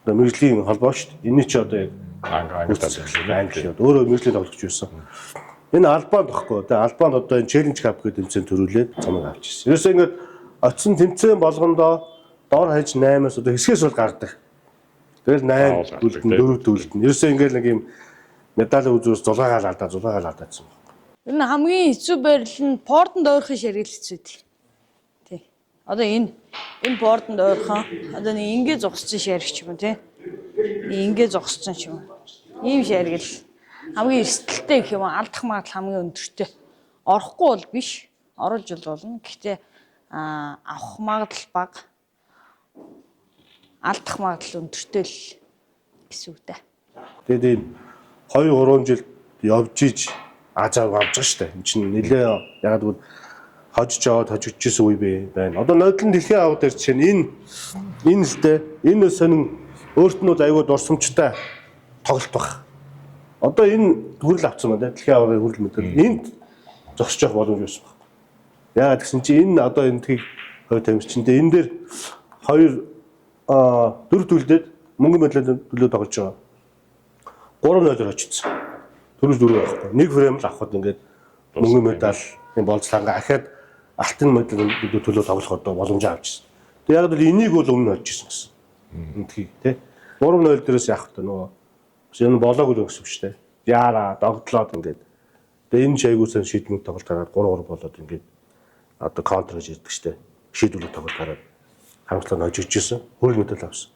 одоо мэрэгжлийн холбоо шүү дээ. Энэ чи одоо яг Англи өөрөө мэрэгжлийн тоглогч байсан. Энэ Албанд баггүй. Тэгээ Албанд одоо энэ Challenge Cup гэдэг тэмцээн төрүүлээд цамыг авч ирсэн. Ерөөсөө ингээд очсон тэмцээн болгондоо доор хаяж 8-аас одоо хэсгээс бол гардаг. Тэгэл 8 дүлдэн 4 дүлдэн. Ерөөсөө ингээл нэг юм медалийн үзүүс зулгаагаал алдаадсан. Ер нь хамгийн хэцүү байрал нь пордонд ойрхон шаргил хэцүү тий. Одоо энэ пордонд ойрхон одоо нэг ингээ зогссон шаргич юм тий. Ингээ зогссон ч юм. Ийм шаргил хамгийн эрсдэлтэй гэх юм алдах магадлал хамгийн өндөртэй. Орохгүй бол биш. Оруулж болно. Гэхдээ авах магадлал бага. Алдах магадлал өндөртэй л гэсэн үг дээ. Тэгээд ийм 2-3 жил явж иж ажааг авч байгаа шүү дээ. Энд чинь нэлээ ягаад гэвэл хожижсэн үе байна. Одоо нодлон дэлхийн аваад дээр чинь энэ л дээ энэ сонин өөрт нь аюул дурсамжтай тоглолт баг. Одоо энэ хүрэл авцсан байна. Дэлхийн аваад хүрэл мэдээ. Энд зогсож явах боломж байсан баг. Ягаад гэсэн чинь энэ одоо энэ тийг хоёр тамирчиндээ энэ дээр 4 төлдөд мөнгө медалийн төлөө тоглож байгаа. 3-0 очсон. 4-4 байхгүй. Нэг фрейм л авахд ингээд мөнгө медаль энэ болцлаангаа ахаад алтын медалийн төлөө тоглох одоо боломж авчихсан. Тэг яг л энийг бол өмнө олж ирсэн гэсэн. Эндхий тий. 3-0 дээрээс яах вэ нөгөө. Энэ болоогүй л гэсэн үг шүү дээ. Яараа догтлоод ингээд. Тэг энэ шайгуусан шийдмэг тоглолт гараад 3-3 болоод ингээд одоо контр хийж ирдэг шүү дээ. Шийдвэрлэх тоглолт гараад харамслаа хожиж ирсэн. Хөрөл медаль авсан.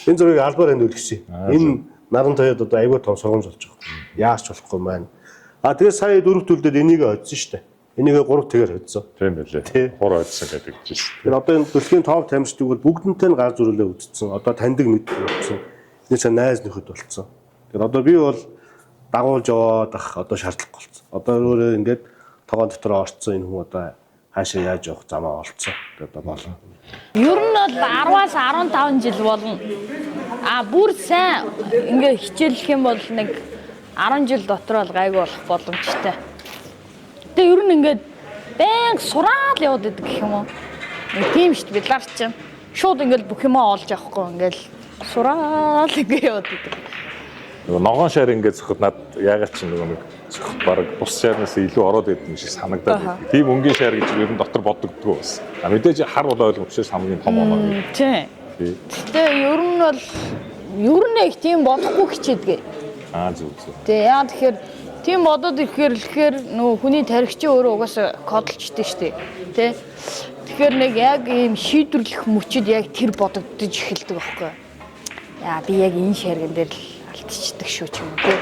Энэ зургийг албаар энд үлгсэн. Энэ наран таяад одоо аюул том сургамж болж байгаа. Яаж ч болохгүй маань. Тэгээ сая 4 төлдөд энийг хоцсон шүү дээ. Энийг 3 тэгээр хоцсон. Тийм байлээ. 3 хоцсон гэдэг чинь. Тэгэхээр одоо энэ дэлхийн топ тамирчдыг бол бүгднтэй нь гар зүрэлээ үзсэн. Одоо таньдаг мэдсэн. Энэ цаа найз нөхөд болцсон. Тэгэхээр одоо би бол дагуулж яваад ах одоо шаардлахгүй болсон. Одоо өөрөө ингээд тогоон дотор орцсон энэ хүн одоо хаашаа яаж явах замаа олцсон. Тэгээд одоо болно. Ер нь бол 10-аас 15 жил болно. Бүр сайн ингээ хичээлэх юм бол нэг 10 жил дотор бол гайгүй болох боломжтой. Тэгээ ер нь ингээд байнга сураад яваад идэг гэх юм уу. Нэг тийм шүү дээ бид нар чинь. Шууд ингээл бүх юмаа олж авахгүй ингээл сураад ингээ яваад идэг. Нөгөө ногоон шар ингээд зөхөд над ягаад ч нөгөө нэг зөхөд баг бус шарнаас илүү ороод идэв юм шиг санагдаад. Тийм өнгийн шар гэж ер нь дотор боддогдгоо бас. Мэдээж хар бол ойлгомжтой хамгийн том оноо. Тийм. Тэгээ ер нь бол ер нь их тийм бодохгүй хичээдгээ. Зүг. Тэгээ яа тэгэхээр тийм бодоод ирэхээр нөгөө хүний тархичийн өөрөө угаасаа кодлчтэй штеп. Тэ. Тэгэхээр нэг яг ийм шийдвэрлэх мөчөд яг тэр бодогдож эхэлдэг байхгүй. Яа би яг энэ шарган дээр л алдчихдаг шүү ч юм уу.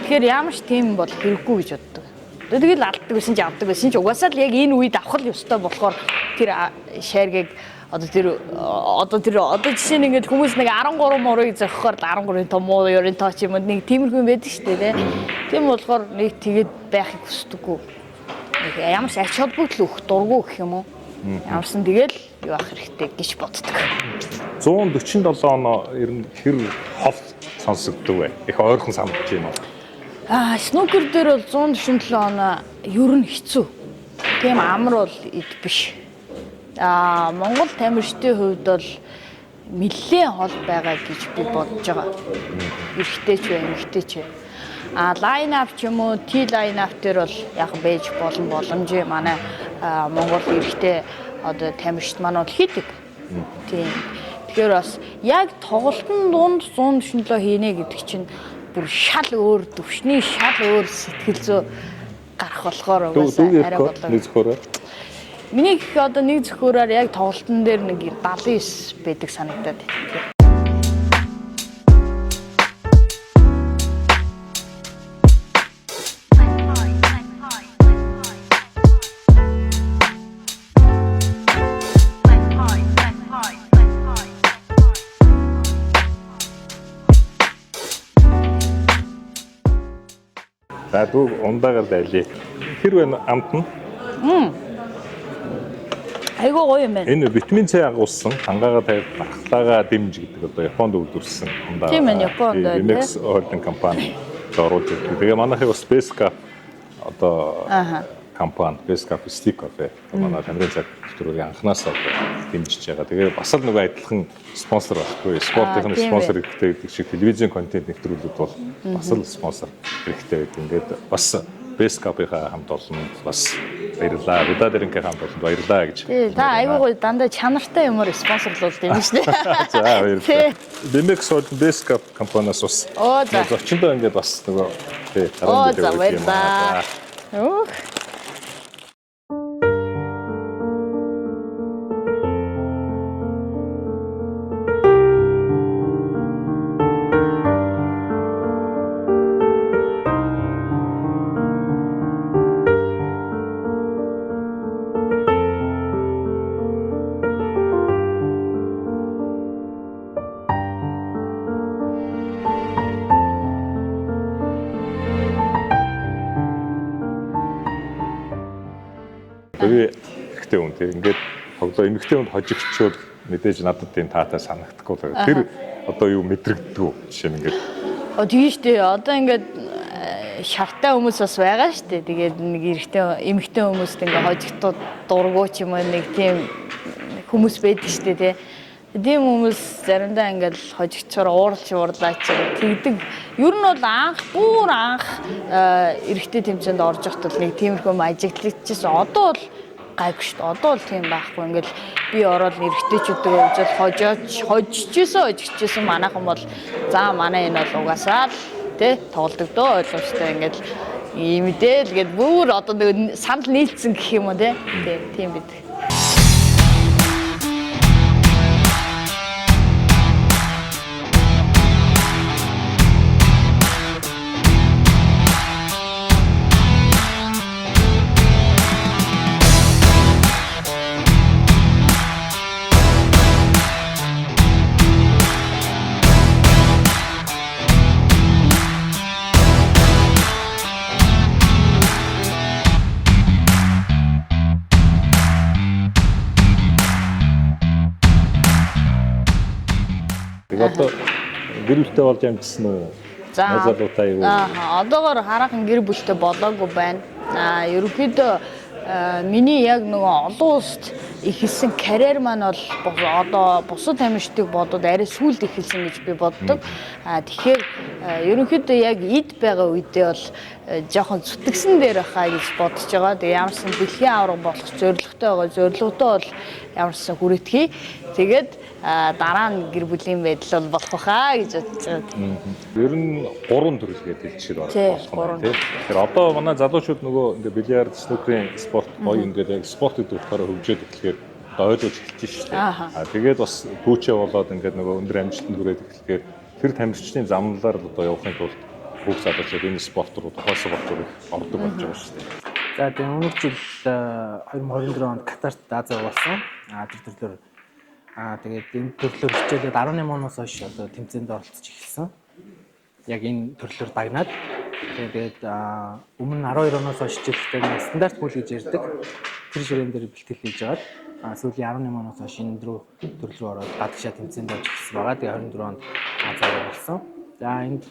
Тэгэхээр ямар ч тийм бол хэрэггүй гэж боддог. Тэгэл алддаг байсан ч авдаг байсан ч угаасаа л яг энэ үед авах л ёстой болохоор тэр шаргийг одоо жишээ нь ингээд хүмүүс нэг 13 мурыг зохихоор 13-ын том муу ёрын тоо ч юм уу нэг тиймэрхүү юм байдаг шүү дээ. Тийм болохоор нэг тэгээд байхыг хүсдэггүй. Нэг ямар ч ач холбогдол өгөх дурггүй гэх юм уу. Ямарсан тэгэл юу ах хэрэгтэй гэж боддог. 147 оноо ер нь хэр хол сонсогддог вэ? Их ойрхон санагдаж байна уу? Снукер дээр бол 147 оноо ер нь хэцүү. Тийм амар бол эд биш. Монгол тамирчдын хувьд бол нэлээд хол байгаа гэж би бодож байгаа. Эрэгтэй ч бай, эмэгтэй ч бай. Лайн ап ч юм уу, T line ап дээр бол яг байж боломж манай Монгол эрэгтэй одоо тамирчид маань бол хийдэг. Тийм. Тэгэхээр бас яг тоглолтын дунд 147 хийнэ гэдэг чинь бүр шал өөр төвшний шал өөр сэтгэл зүй гарах болохоор угаасаа арай болоо. Миний гэх одоо нэг зөвхөрөөр яг тоглолтын дээр нэг 79 байдаг санагдаад байна. За дүү ундаагаар дайлээ. Тэр байна амт нь? Айгуу гоё юм байна. Энэ витамин С агуулсан хангаагаа тавьж багтаагаа дэмж гэдэг одоо Японд үйлдвэрлэсэн ундаа. Тийм ээ Японд байна. Next Holding компани оруулж ирдэг. Тэгээ манайхаа бас Space одоо компани Space Cafe Stick Cafe манай тамирын цаг төрөгийн анханасаа дэмжиж байгаа. Тэгээ бас л нөгөө адилхан спонсор байхгүй. Спортын спонсор хэрэгтэй гэдэг шиг телевизийн контент нэвтрүүлүүд бол бас л спонсор хэрэгтэй байдаг. Ингээд бас Бэскапийнхаа хамт олонд бас баярлалаа. Будадэрэнхээ хамт олонд баярлалаа гэж. Тий, та айгүй гоё дандаа чанартай юмор спонсорлуулдаг юм шүү дээ. За баярлалаа. Бимекс бол Бэскап компаниас бас Оо за. зочиндоо ингээд бас нөгөө тий Оо харин за баярлалаа. Өөх. Би ихтэй хүн тийм ингээд тоглоо эмэгтэй хүнд хожигчвол мэдээж надад тийм таатай санагдахгүй л байна. Тэр одоо юу мэдрэгддэг жишээ нь ингээд. Тийм шүү дээ. Одоо ингээд шартай хүмүүс бас байгаа шүү дээ. Тэгээд нэг эрэгтэй эмэгтэй хүмүүст ингээд хожигтууд дургуу ч юм уу нэг тийм хүмүүс байдаг шүү дээ тий. Тийм хүмүүс заримдаа ингээд хожигчоор ууралж уурлаач тэгдэг. Ер нь бол бүр анх эрэгтэй тэмцээнд орж явахад нэг тиймэрхүү ажиглагчсан. Одоо бол гайгүй шүү дээ. Одоо бол тийм байхгүй. Ингээд би ороод эрэгтэйчүүдээ үзэл хожижсэн манайхан бол за манай энэ бол угаасаа л тий тоглодог дөө ойлгомжтой ингээд ийм мэдээл гээд бүр одоо нэг санал нийлцсэн гэх юм уу тий. Тийм бид. Одоо гэр бүлтэй болж амжсан уу? За. Назалуудаа юу? Одоогоор хараахан гэр бүлтэй болоогүй байна. Ерөнхийдөө миний яг нөгөө олон улсад ихэлсэн карьер маань бол одоо бусад тамирчдыг бодоод арай сүүлд ихэлсэн гэж би боддог. Тэгэхээр ерөнхийдөө яг эд байгаа үедээ бол жоохон зүтгэсэн дээр байхаа гэж бодож байгаа. Тэгээ ямарсан дэлхийн аварга болох зорилготой байгаа. Зорилгодоо бол ямарсан хүрээтгэе. Тэгээд дараа нь гэр бүлийн байдал бол болох байхаа гэж бодож байгаа. Ер нь 3 төрөл гэдэг хэлчихээр болох юм тийм. Тэгэхээр одоо манай залуучууд нөгөө ингээ бильярд, снукерийн спорт гоё ингээд яг спорт гэдэг утгаараа хөгжөөд эхлэхээр одоо ойлгож эхэлж шүү дээ. Тэгээд бас түүчээ болоод ингээд нөгөө өндөр амжилтанд хүрээд эхлэхээр тэр тамирчдын замналаар л одоо явахын тулд бүх залуучууд энэ спорт руу тухайн спорт руу ордог болж байгаа шүү дээ. За тэгээ өнөөдөр жил 2024 онд Катарт Азия болсон. Тэр төрлөөр тэгээд энэ төрлөөр хичээлээд 18 оноос хойш одоо тэмцээнд оролцож эхэлсэн. Яг энэ төрлөөр дагнаад тэгээд өмнө нь 12 оноос хойш хичээлтэй стандарт бүл гэж ярьдаг. Тэр ширээн дээр бэлтгэл хийж аваад сүүлийн 18 оноос хойш энэ төрөл рүү ороод гадагшаа тэмцээнд орж эхэлсэн байгаа. Тэгээд 24 онд Азия болсон. За энд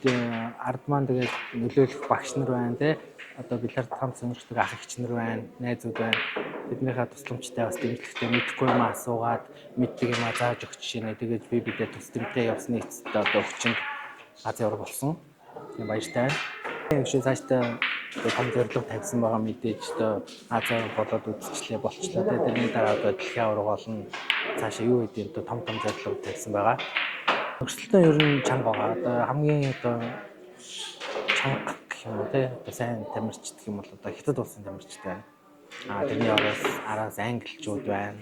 ард маань тэгээд нөлөөлөх багш нар байна те. Одоо бильярд хамт сонирхдаг ах эгч нар байна, найзууд байна. Биднийхээ тусламжтай бас дэмжлэгтэй мэдхгүй юм асуугаад мэддэг юм зааж өгч шинэ. Тэгээд би бидээ тус дэмтэй явсны эцэст одоо өвчнөд Азия орг болсон. Тийм баяртай байна. Тэгшээ цаашдаа том зорилго тавьсан байгаа мэдээж одоо Азия болоод үзчихлээ болчлоо. Тэрний дараа одоо дэлхийн аварга болно. Цаашаа юу гэдэг одоо том зорилго тавьсан байгаа. Өрсөлдөөн ер нь чанга байгаа. Одоо хамгийн одоо чанга гэх юм уу те одоо сайн тамирчид гэх юм бол одоо хятад улсын тамирчид байна. Тэрний араас англичууд байна.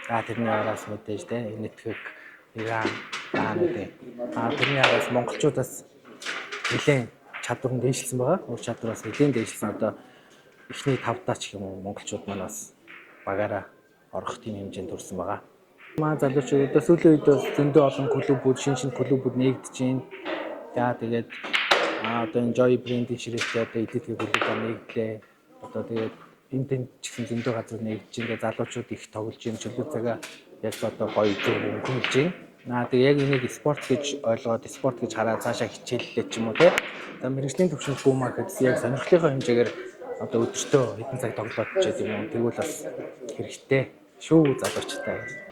За тэрний араас мэдээж те нэтгэх Иран таанууд. Тэрний араас монголчуудаас нэлээд чадвар нь дээшилсэн байгаа. Ур чадвараас нэлээд дээшилсэн одоо эхний 5 ч юм уу монголчууд манаас багаараа орох тийм хэмжээнд төрсэн байгаа. Маа залуучууд одоо сүүлийн үед зөндөө олон клубүүд шинэ клубүүд нэгдэж байна. За тэгээд одоо энэ Joy брэндийн ширээтэй одоо эдгэдэг клубүүд нэгдлээ. Одоо тэгээд энэ ч гэсэн зөндөө газар нэгдэж байгаа залуучууд их тоглож юм чөлөө цагаа яг одоо гоё зүйл хөнгөлж байна. Тэгээд яг энийг спорт гэж ойлгоод спорт гэж хараад цаашаа хичээллээ ч юм уу те. Одоо мэрэгжлийн төвшинг бүүмаа гэсэн яг сонирхлынхаа хэмжээгээр одоо өдөртөө хэдэн цаг тоглоод ч юм уу тэгвэл бас хэрэгтэй шүү залуучтай.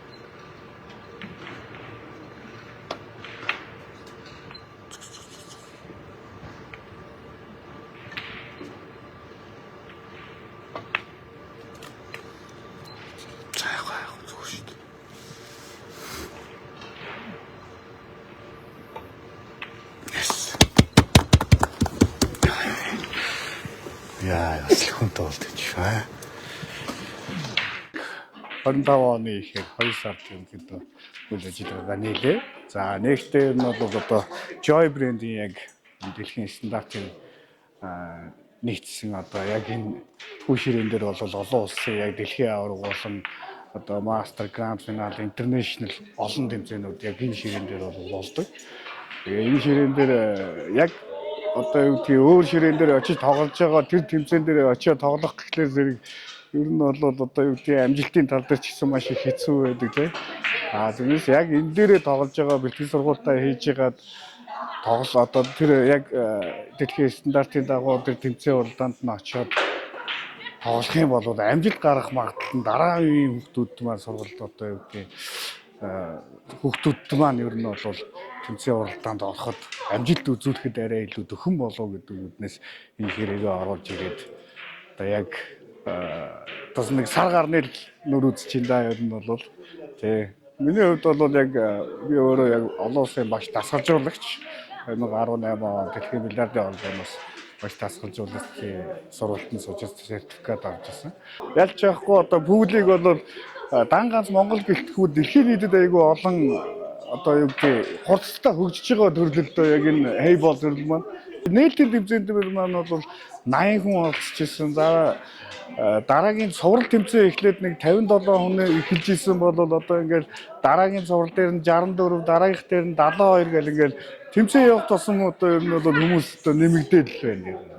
тулд гэж байна. 25 оны ихээр 2 сард ерөнхийдөө үйл ажиллагаа нийлээ. За нэгтэй нь бол одоо Joy брендийн яг дэлхийн стандартын нэгдсэн одоо яг энэ түүшрэн дээр бол олон улсын яг дэлхийн аварга болон одоо Master Grand Finale International олон тэмцээнүүд яг энэ ширээн дээр болдог. Тэгээ энэ ширээн дээр яг одоо юу гэдгийг өөр ширээн дээр очиж тоглож байгаа тэр тэмцээн дээр очиж тоглох гэхлээр зэрэг ер нь бол одоо юу гэдгийг амжилтын тал дээр ч гэсэн маш их хэцүү байдаг тийм. Тэгээс яг энэ дээрээ тоглож байгаа бэлтгэл сургуультаа хийж байгаад тоглол одоо тэр яг дэлхийн стандартын дагуу тэр тэмцээн уралдаанд нь очиод тоглох юм бол амжилт гарах магадлал нь дараагийн үеийн хүүхдүүд маань сургалт одоо юу гэдгийг хүүхдүүд маань ер нь бол тэмцээн уралдаанд ороход амжилт үзүүлэхэд арай илүү дөхөн болов гэдэг үднээс энэ хэрэгээ оруулж ирээд одоо яг бас нэг сар гарны нүр үзчихин да ер нь бол тий. Миний хувьд бол яг би өөрөө яг олон улсын багш дасгалжуулагч 2018 он дэлхийн бильярдын оргоноос багш дасгалжуулагчийн сургалтанд сууж сертификат авч ирсэн. Ялч яахгүй одоо пүүлийг бол дан ганц Монгол гэлтгүү дэлхийн нийтэд айгүй олон одоо юу гэдэг хурцтай хөгжиж байгаа төрлөлтөө яг энэ хейбол төрөл маань нээлтийн тэмцээнд маань бол 80 хүн оролцож ирсэн. За дараагийн цуврал тэмцээн эхлээд нэг 57 хүн эхэлж ирсэн бол одоо ингээл дараагийн цуврал дээр нь 64, дараагийнх дээр нь 72 гэл ингээл тэмцээн явах тусам одоо ер нь бол хүмүүс одоо нэмэгдээд л байна юм.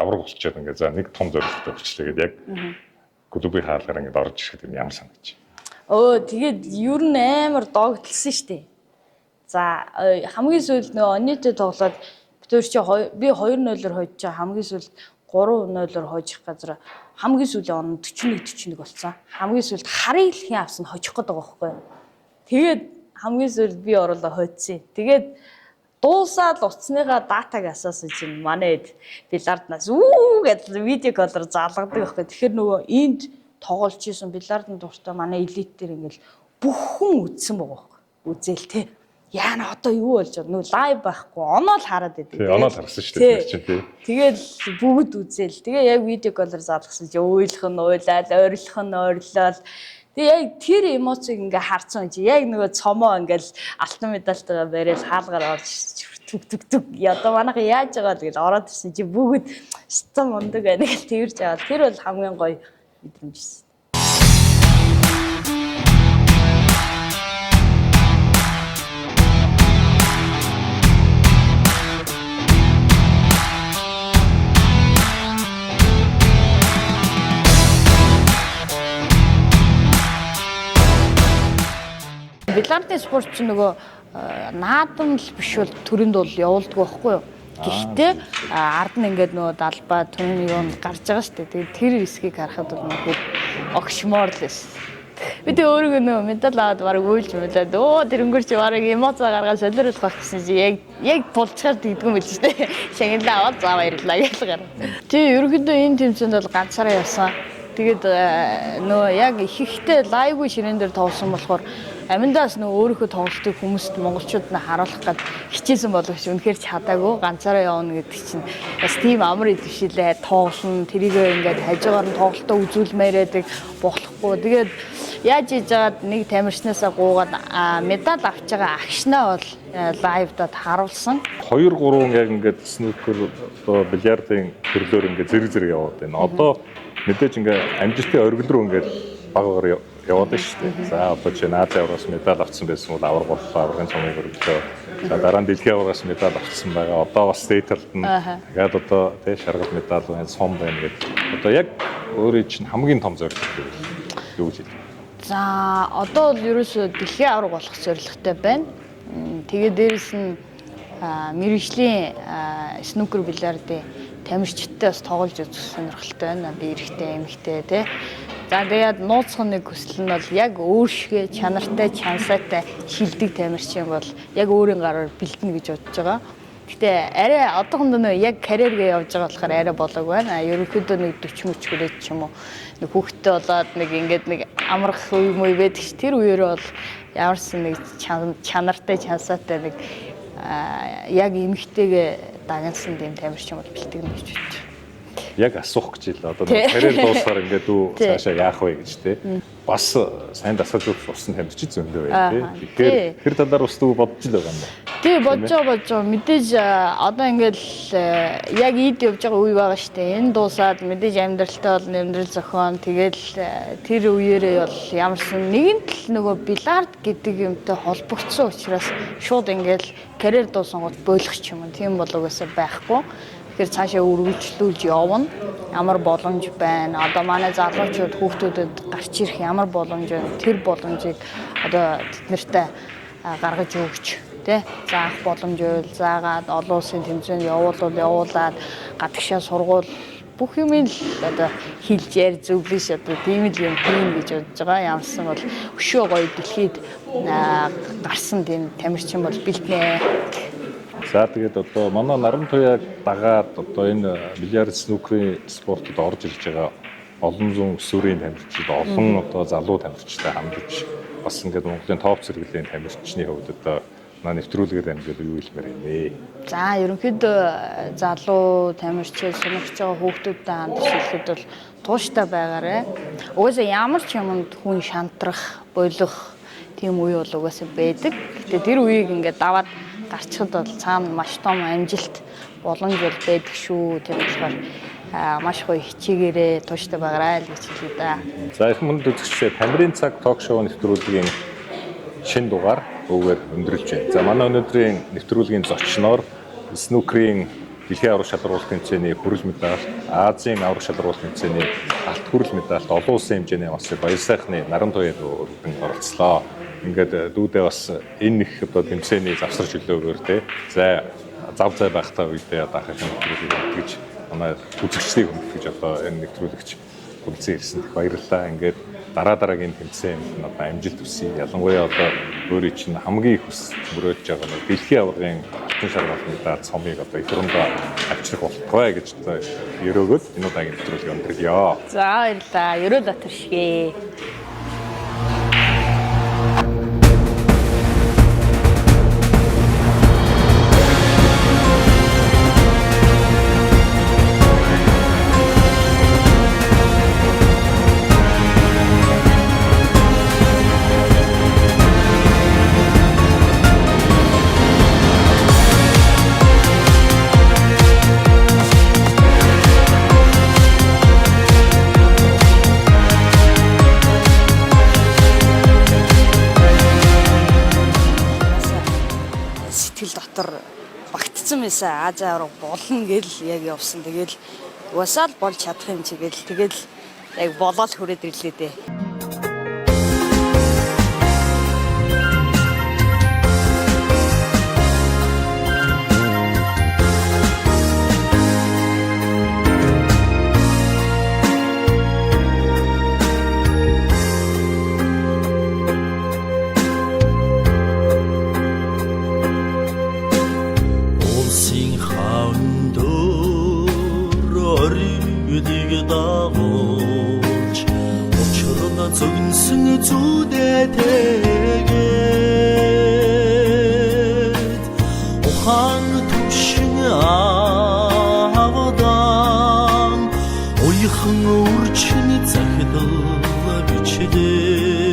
Авраг болчиход ингээд за нэг том зорилготой болчихлоо гэдэг яг клубын хаалгаар ингээд орж ирэхэд ямар санагдаж Өө тэгээд ер нь амар догтлсон штэ. За хамгийн сүүлд нөө оннитэй тоглоод би 2-0-оор хожиж байгаа хамгийн сүүлд 3-0-оор хожих газар хамгийн сүүлийн он 41 болсон. Хамгийн сүүлд харыг л хин авсан хожих гээд байгаа байхгүй. Тэгээд хамгийн сүүлд би оруулаа хоцсон. Тэгээд дуусаад утасныхаа датаг асаасан чинь манай бильярднаас гэдэг видео колор залгадаг байхгүй. Тэгэхээр нөгөө энд тоглож исэн бильярдын дуртай манай элит дээр ингээл бүх хүн үзсэн байгаа байхгүй. Үзэл те. Яана одоо юу болж байгаа нөгөө лайв байхгүй. Оноо л хараад байдаг. тий. Оноо л харсан шүү дээ чинь тий. Тэгээд бүгд үзэл. Тэгээ яг видео колор залгасан чи уйлах нь уйлал, ойрлох нь ойрлол. Тэгээ яг тэр эмоцийг ингээ харсан чи яг нөгөө цомоо ингээл алтан медальтайгаа барил хаалгаар орж түг. Одоо манайха яаж байгаа л гэж ороод ирсэн чи бүгд стам ундаг байна гэж тэрж байгаа. Тэр бол хамгийн гоё мэдрэмжсэн. Бильярдын спорт чинь нөгөө наадам л биш бол төрөнд бол явуулдаг байхгүй юу? Гэхдээ ард нь ингээд нөгөө далбаа түн юм гарч байгаа шүү дээ. Тэгээд тэр рискийг харахад бол нөгөө огшмоор л байсан. Би тэг өөрөө нөгөө медаль аваад бараг уйлж мэдээд тэр өнгөр чи бараг эмоц гаргаад солируулах байх гэсэн чи яг тулчаар тэгдэггүй мэл шүү дээ. Шагналаа аваад заа баярлаа гэж гараа. Тий ерөнхийдөө энэ тэмцээнд бол ганцаараа явсан. Тэгээд нөгөө яг их ихтэй лайвгүй ширээн дээр тоглосон болохоор аминдаас нөгөө өөрийнхөө тоглолтыг хүмүүст монголчууд нь харуулах гээд хичээсэн боловч үнэхээр чадаагүй ганцаараа явна гэдэг чинь бас тийм амар идэвшилээ тоглоно тэрийгээ ингээд хажуугаар нь тоглолтоо үзүүлмээр байдаг болохгүй. Тэгээд яаж хийж яагаад нэг тамирчнаасаа гуугаад медаль авч байгаа агшнаа бол лайвдад харуулсан. 2-3 яг ингээд снукер одоо бильярдын төрлөөр ингээд зэрэг яваад байна. Одоо мэдээж ингээд амжилтын оргил руу ингээд багаар яваад шүү дээ. За одоо чи Азийн авраас медаль авсан байсан бол авраг боллоо, аврагын цомыг өргөлөө. За дараа нь дэлхийн авраас медаль авсан байгаа. Одоо бас стейтлд нь тэгээд одоо тий шаргал медаль байна, сум байна гэдэг. Одоо яг өөрөө чинь хамгийн том зорилго юу гэж хэлдэг? За одоо бол ерөөсөө дэлхийн авраг болох зорилготой байна. Тэгээд дээрэс нь мэргэжлийн снукер бильярдын тамирчидтай бас тоглож үзэх сонирхолтой байна. Би эрэгтэй, эмэгтэй тий. За тэгээд нууцхан нэг хүсэл нь бол яг өөршгөө чанартай, чансаатай шилдэг тамирчин бол яг өөрийн гараар бэлдэнэ гэж бодож байгаа. Гэтэ арай одоохондоо нөө яг карьергээ явж байгаа болохоор арай болоог байна. Ерөнхийдөө нэг 40 мөч хүрээд ч юм уу нэг хүүхдтэй болоод нэг ингээд нэг амрах үе мөй байдаг ш. Тэр үеэрээ бол ямарсан нэг чанартай, чансаатай нэг яг эмэгтэйгээ дагнсан тийм тамирчин бол бэлтгэнэ гэж бодож байна. Яг асуух гэж л одоо карьер дуусахаар ингээд үү цаашаа яах вэ гэж тий. Бас сайн дасгаж өгөх усан тамирчин зөндөө бай тий. Тэгэхээр тэр талаар бас дүү бодож л байгаа юм байна. Тий бодож байгаа. Мэдээж одоо ингээд яг ийд явж байгаа үе байгаа шүү дээ. Энэ дуусаад мэдээж амьдралтай бол амьдрал зохион тэгэл тэр үеэрээ бол ямарсан нэгэнт л нөгөө бильярд гэдэг юмтай холбогдсон учраас шууд ингээд карьер дуусангууд болох ч юм уу. Тийм болоогоосаа байхгүй. Тэгэхээр цаашаа үргэлжлүүлж явна. Ямар боломж байна? Одоо манай залуучууд хүүхдүүдэд гарч ирэх ямар боломж байна? Тэр боломжийг одоо тэднэртэй гаргаж өгч, тий? Заах боломж байвал заагаад олон улсын тэмцээнд явуулаад гадагшаа сургуул бүх юм л одоо хэлж яар зөвлөш одоо тийм л юм хийн гэж бодож байгаа. Ямарсан бол өшөө гоё дэлхийд гарсан тийм тамирчин бол бэлтнэ. За тэгээд одоо манай наран туяаг дагаад одоо энэ бильярд снукерийн спортод орж ирж байгаа олон зуун өсвөрийн тамирчид олон одоо залуу тамирчтай хамтарч бас ингээд Монголын топ зэрэглэлийн тамирчны хувьд одоо манай нэвтрүүлгээр амжилт юу хэлмээр юм бэ? За ерөнхийдөө залуу тамирчид сонирхож байгаа хүүхдүүдтэй хамтарч хэлэхэд бол тууштай байгаарэ. Угаасаа ямар ч юмд хүн шантрах, болох тийм үе бол угаасаа байдаг. Гэтэ тэр үеийг ингээд даваад гарчхад бол цаана маш том амжилт боломж бол байдаг шүү. Тэр болохоор маш гоё хичээгээрээ тууштай байгаарай л гэж хэлээ да. За их мөнд үзэгчдээ Тамирын цаг ток шоу нэвтрүүлгийн шинэ дугаар өвгөр өндөрлж байна. За манай өнөөдрийн нэвтрүүлгийн зочноор снукерийн дэлхийн аврах шалралт тэмцээний хүрэл медаль, Азийн аврах шалралт тэмцээний алт хүрэл медальт олон улсын хэмжээний бас баяр сайхны наран туяад өргөн оролцлоо. Ингээд дүүдээ бас энэ их одоо тэмцээний завсар чөлөөгөөр те зав зай байхтай үедээ одоо ахын нэвтрүүлгийг гэж манай үзэгчдийг хүндэж одоо энэ нэвтрүүлэгч хүлцэн ирсэнд их баярлалаа. Ингээд дараагийн тэмцээнд одоо амжилт хүсье. Ялангуяа одоо өөрийн чинь хамгийн их хүс мөрөөдж байгаа нь дэлхийн аваргын алтан шаргал медаль цомыг одоо их хурдаа авчрах болтугай гэж одоо өрөөгөөд энэ удаагийн нэвтрүүлгийг өндөрлөё. За баярлалаа. Ерөө дотор шигээ. дотор багтцсан байсан Азийн авраг болно гэл яг явсан. Тэгэл уусаал болж чадах юм чигээл тэгэл яг болоод хүрээд ирлээ дээ. Урчин захидал бичлээ